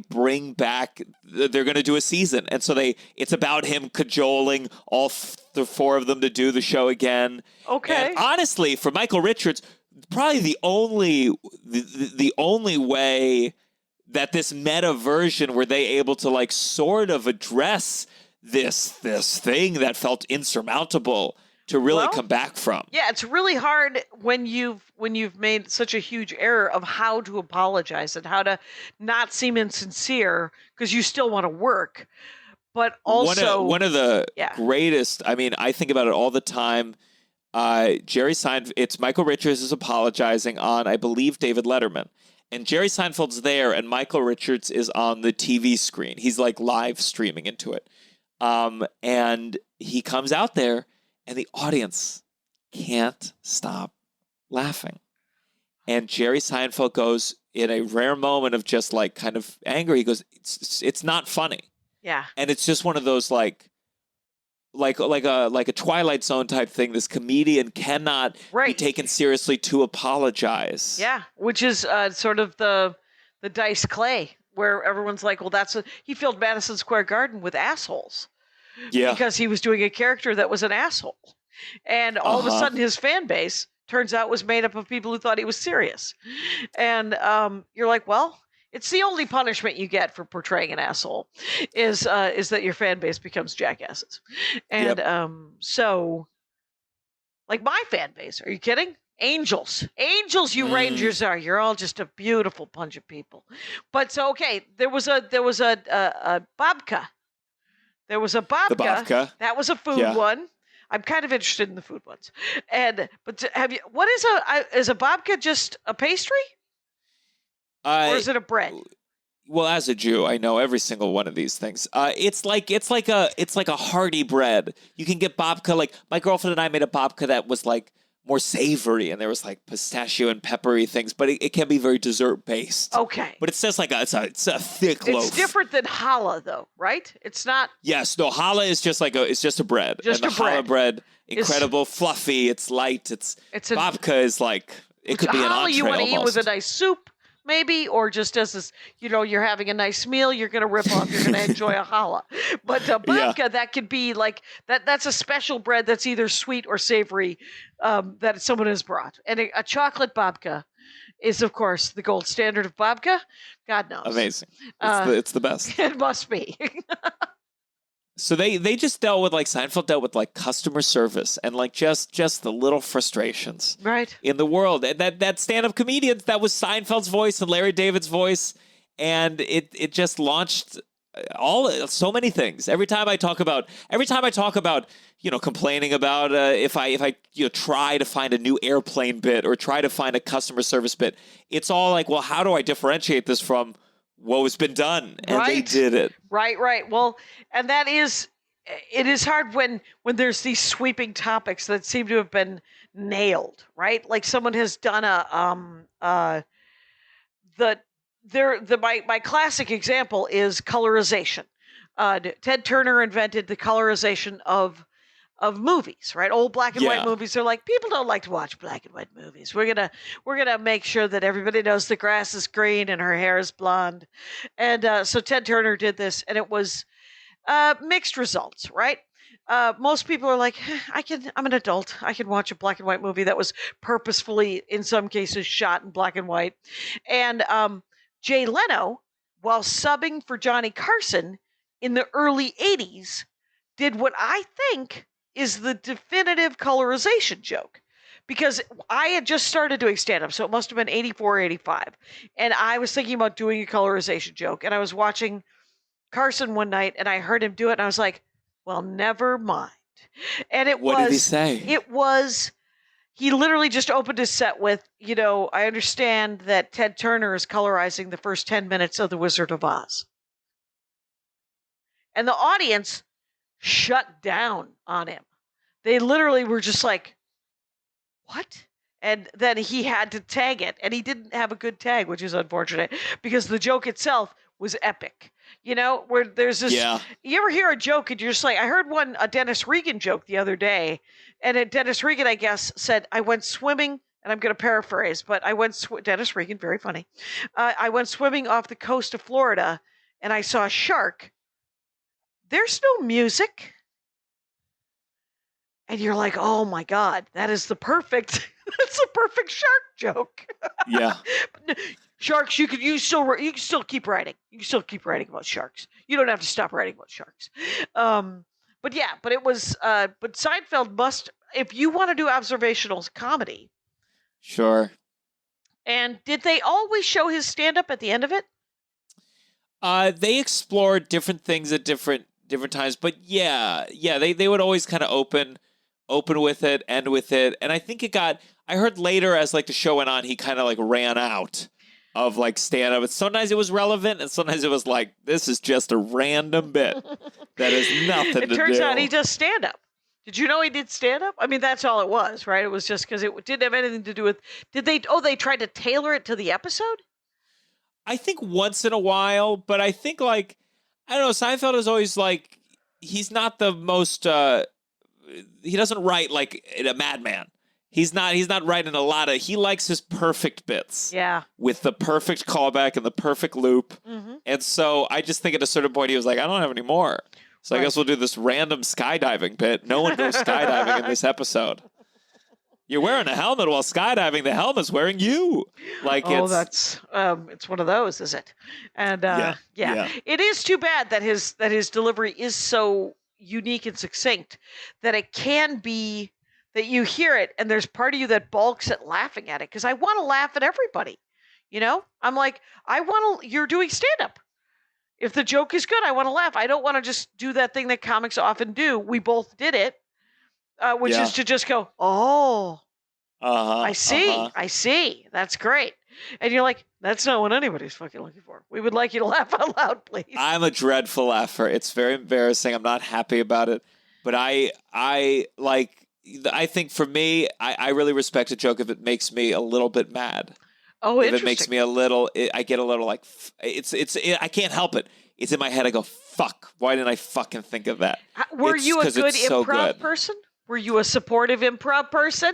bring back, they're going to do a season. And so it's about him cajoling all the four of them to do the show again. Okay. And honestly, for Michael Richards, probably the only way that this meta version were they able to like sort of address this thing that felt insurmountable to really come back from. Yeah, it's really hard when you've made such a huge error of how to apologize and how to not seem insincere because you still want to work. But also one of the greatest, I mean, I think about it all the time. Jerry Seinfeld, it's Michael Richards is apologizing on, I believe, David Letterman. And Jerry Seinfeld's there and Michael Richards is on the TV screen. He's like live streaming into it. And he comes out there and the audience can't stop laughing. And Jerry Seinfeld goes in a rare moment of just like kind of anger. He goes, it's not funny. Yeah. And it's just one of those like a Twilight Zone type thing. This comedian cannot be taken seriously to apologize. Yeah. Which is sort of the Dice Clay where everyone's like, well, he filled Madison Square Garden with assholes. Yeah. Because he was doing a character that was an asshole. And all of a sudden his fan base turns out was made up of people who thought he was serious. And you're like, well, it's the only punishment you get for portraying an asshole is that your fan base becomes jackasses. And so like my fan base, are you kidding? Angels, you Rangers are. You're all just a beautiful bunch of people. But so okay, there was a Bobka. There was a Bobka. The Bobka. That was a food one. I'm kind of interested in the food ones. What is a Bobka just a pastry? Or is it a bread? Well, as a Jew, I know every single one of these things. It's like a hearty bread. You can get Bobka. Like my girlfriend and I made a Bobka that was like more savory, and there was like pistachio and peppery things, but it can be very dessert based. Okay, but it's just like it's a thick loaf. It's different than challah, though, right? It's not. Yes, no. Challah is just it's just a bread. Just and the challah bread, incredible, fluffy. It's light. Babka is like it could be an entree you want to eat almost. with a nice soup. Maybe, or just as this, you're having a nice meal, you're going to rip off, you're going to enjoy a challah. But babka, that could be like, that's a special bread that's either sweet or savory that someone has brought. And a chocolate babka is, of course, the gold standard of babka. God knows. Amazing. It's the best. It must be. So they just dealt with Seinfeld dealt with customer service and just the little frustrations in the world. And that stand-up comedians, that was Seinfeld's voice and Larry David's voice, and it just launched so many things. Every time I talk about, complaining about if I try to find a new airplane bit or try to find a customer service bit, it's all like, well, how do I differentiate this from what has been done? And they did it. Right. Well, and it is hard when there's these sweeping topics that seem to have been nailed, right? Like someone has done my classic example is colorization. Ted Turner invented the colorization of movies, right? Old black and white movies. They're like, people don't like to watch black and white movies. We're gonna make sure that everybody knows the grass is green and her hair is blonde. And so Ted Turner did this, and it was mixed results, right? Most people are like, I'm an adult. I can watch a black and white movie that was purposefully, in some cases, shot in black and white. And Jay Leno, while subbing for Johnny Carson in the early 80s, did what I think is the definitive colorization joke. Because I had just started doing stand-up, so it must have been 84 or 85. And I was thinking about doing a colorization joke. And I was watching Carson one night, and I heard him do it, and I was like, well, never mind. And what did he say? He literally just opened his set with, I understand that Ted Turner is colorizing the first 10 minutes of The Wizard of Oz. And the audience shut down on him. They literally were just like, what? And then he had to tag it, and he didn't have a good tag, which is unfortunate, because the joke itself was epic. Where there's this, you ever hear a joke and you're just like, I heard a Dennis Regan joke the other day, and Dennis Regan, I guess, said, I went swimming, and I'm going to paraphrase, but Dennis Regan, very funny. I went swimming off the coast of Florida, and I saw a shark. There's no music. And you're like, oh my God, that's the perfect shark joke. Yeah. Sharks, you can still keep writing. You can still keep writing about sharks. You don't have to stop writing about sharks. But Seinfeld must, if you want to do observational comedy. Sure. And did they always show his stand-up at the end of it? They explored different things at different times, but they would always kind of open with it, end with it, and I think I heard later as like the show went on, he kind of like ran out of like stand-up. And sometimes it was relevant, and sometimes it was like, this is just a random bit that has nothing to do. It turns out he does stand-up. Did you know he did stand-up? I mean, that's all it was, right? It was just because it didn't have anything to do with, they tried to tailor it to the episode? I think once in a while, but I think like, I don't know, Seinfeld is always like, he's not the most, he doesn't write like a madman. He's not writing a lot of, he likes his perfect bits. Yeah. With the perfect callback and the perfect loop. Mm-hmm. And so I just think at a certain point he was like, I don't have any more. So I guess we'll do this random skydiving bit. No one goes skydiving in this episode. You're wearing a helmet while skydiving. The helmet's wearing you. Like that's it's one of those, is it? And yeah. It is too bad that his delivery is so unique and succinct that it can be that you hear it and there's part of you that balks at laughing at it, because I want to laugh at everybody. I'm like, you're doing stand-up. If the joke is good, I want to laugh. I don't want to just do that thing that comics often do. We both did it, which is to just go, oh, I see. That's great. And you're like, that's not what anybody's fucking looking for. We would like you to laugh out loud, please. I'm a dreadful laugher. It's very embarrassing. I'm not happy about it. But I think for me, I really respect a joke if it makes me a little bit mad. Oh, if interesting. It makes me a little, I get a little like, I can't help it. It's in my head. I go, fuck, why didn't I fucking think of that? Were you a good improv person? Were you a supportive improv person?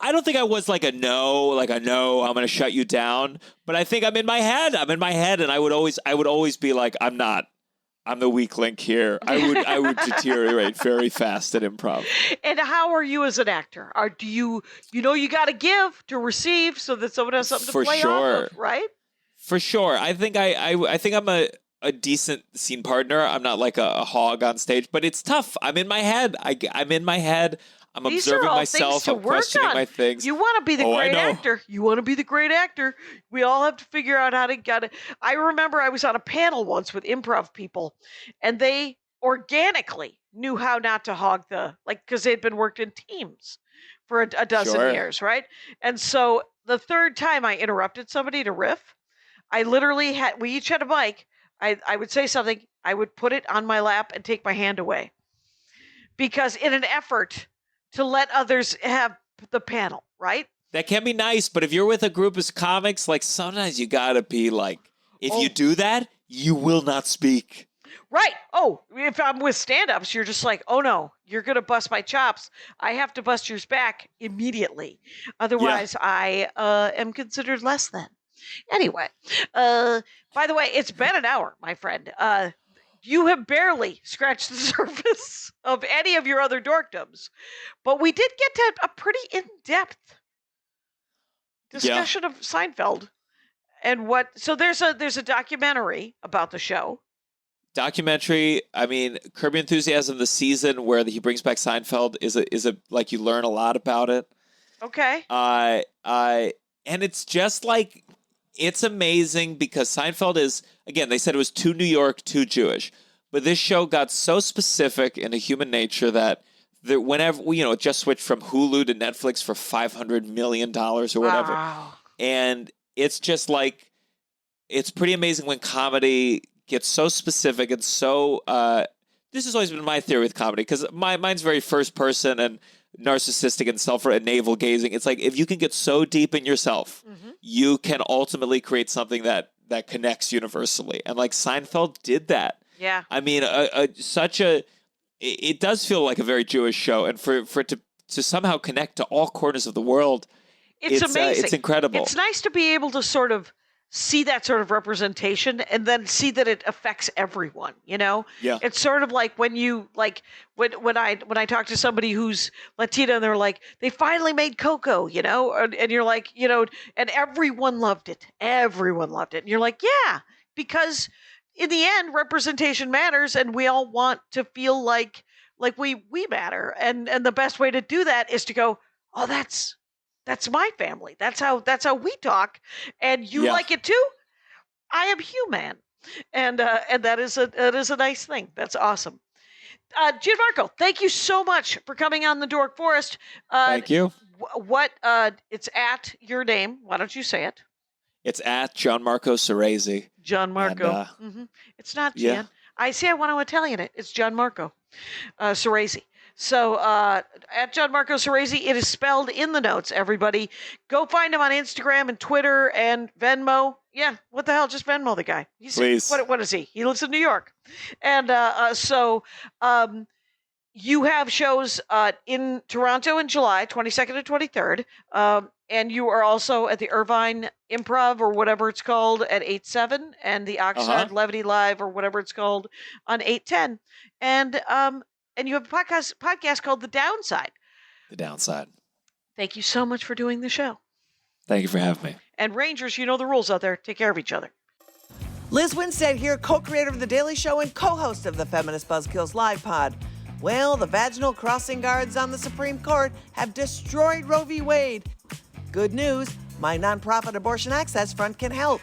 I don't think I was like a no, I'm going to shut you down. But I think I'm in my head, and I would always be like, I'm not. I'm the weak link here. I would deteriorate very fast at improv. And how are you as an actor? Do you got to give to receive so that someone has something to play off of, right? For sure. I think I'm a decent scene partner. I'm not like a hog on stage, but it's tough. I'm in my head. I'm These observing are all myself. things to I'm work questioning on. my things. You want to be the I great know. actor. You want to be the great actor. We all have to figure out how to get it. I remember I was on a panel once with improv people, and they organically knew how not to hog because they'd been worked in teams for a dozen Sure. years, right? And so the third time I interrupted somebody to riff, I literally we each had a mic. I would say something, I would put it on my lap and take my hand away. Because in an effort to let others have the panel, right? That can be nice, but if you're with a group of comics, like sometimes you gotta be like, if you do that, you will not speak. Right. Oh, if I'm with stand-ups, you're just like, oh no, you're going to bust my chops. I have to bust yours back immediately. Otherwise, I am considered less than. Anyway, by the way, it's been an hour, my friend. You have barely scratched the surface of any of your other dorkdoms, but we did get to a pretty in-depth discussion of Seinfeld and what. So there's a documentary about the show. Documentary. I mean, Curb Your Enthusiasm, the season where he brings back Seinfeld is a like you learn a lot about it. Okay. And it's just like it's amazing because Seinfeld is, again, they said it was too New York, too Jewish, but this show got so specific into human nature that whenever it just switched from Hulu to Netflix for $500 million or whatever, and it's just like it's pretty amazing when comedy gets so specific and so. This has always been my theory with comedy because mine's very first person and narcissistic and navel gazing. It's like if you can get so deep in yourself, you can ultimately create something that connects universally. And like Seinfeld did that. Yeah. I mean, it does feel like a very Jewish show, and for it to somehow connect to all corners of the world, it's amazing. It's incredible. It's nice to be able to sort of see that sort of representation and then see that it affects everyone, Yeah. It's sort of like when you when I talk to somebody who's Latina and they're like, they finally made Coco, and you're like, and everyone loved it. Everyone loved it. And you're like, yeah, because in the end, representation matters and we all want to feel like we matter. And the best way to do that is to go, oh, that's my family. That's how we talk, and you like it too. I am human, and that is a nice thing. That's awesome. Gianmarco, thank you so much for coming on the Dork Forest. Thank you. What it's at your name? Why don't you say it? It's at Gianmarco Soresi. Gianmarco. It's not Gian. I want to Italian it. It's Gianmarco Soresi. So at Gianmarco Soresi, it is spelled in the notes, everybody. Go find him on Instagram and Twitter and Venmo. Yeah, what the hell? Just Venmo the guy. Please. What is he? He lives in New York. And you have shows in Toronto in July, 22nd and 23rd. And you are also at the Irvine Improv or whatever it's called at 8/7 and the Oxnard Levity Live or whatever it's called on 8/10. And you have a podcast called The Downside. The Downside. Thank you so much for doing the show. Thank you for having me. And Rangers, you know the rules out there. Take care of each other. Liz Winstead here, co-creator of The Daily Show and co-host of the Feminist Buzzkills Live Pod. Well, the vaginal crossing guards on the Supreme Court have destroyed Roe v. Wade. Good news, my nonprofit Abortion Access Front can help.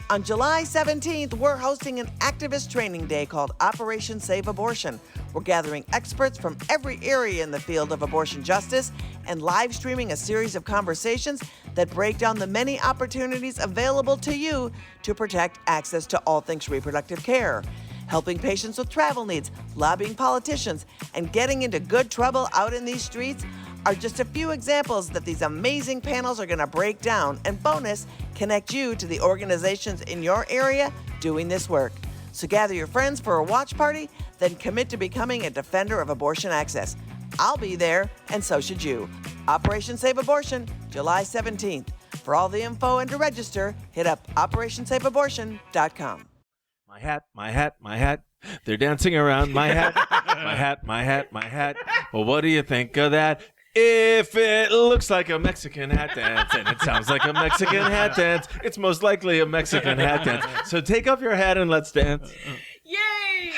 On July 17th, we're hosting an activist training day called Operation Save Abortion. We're gathering experts from every area in the field of abortion justice and live streaming a series of conversations that break down the many opportunities available to you to protect access to all things reproductive care. Helping patients with travel needs, lobbying politicians, and getting into good trouble out in these streets are just a few examples that these amazing panels are going to break down and bonus, connect you to the organizations in your area doing this work. So gather your friends for a watch party, then commit to becoming a defender of abortion access. I'll be there, and so should you. Operation Save Abortion, July 17th. For all the info and to register, hit up OperationSaveAbortion.com. My hat, my hat, my hat. They're dancing around my hat, my hat, my hat, my hat. Well, what do you think of that? If it looks like a Mexican hat dance and it sounds like a Mexican hat dance, it's most likely a Mexican hat dance. So take off your hat and let's dance. Yay!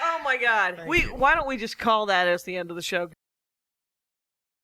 Oh my God. Why don't we just call that as the end of the show?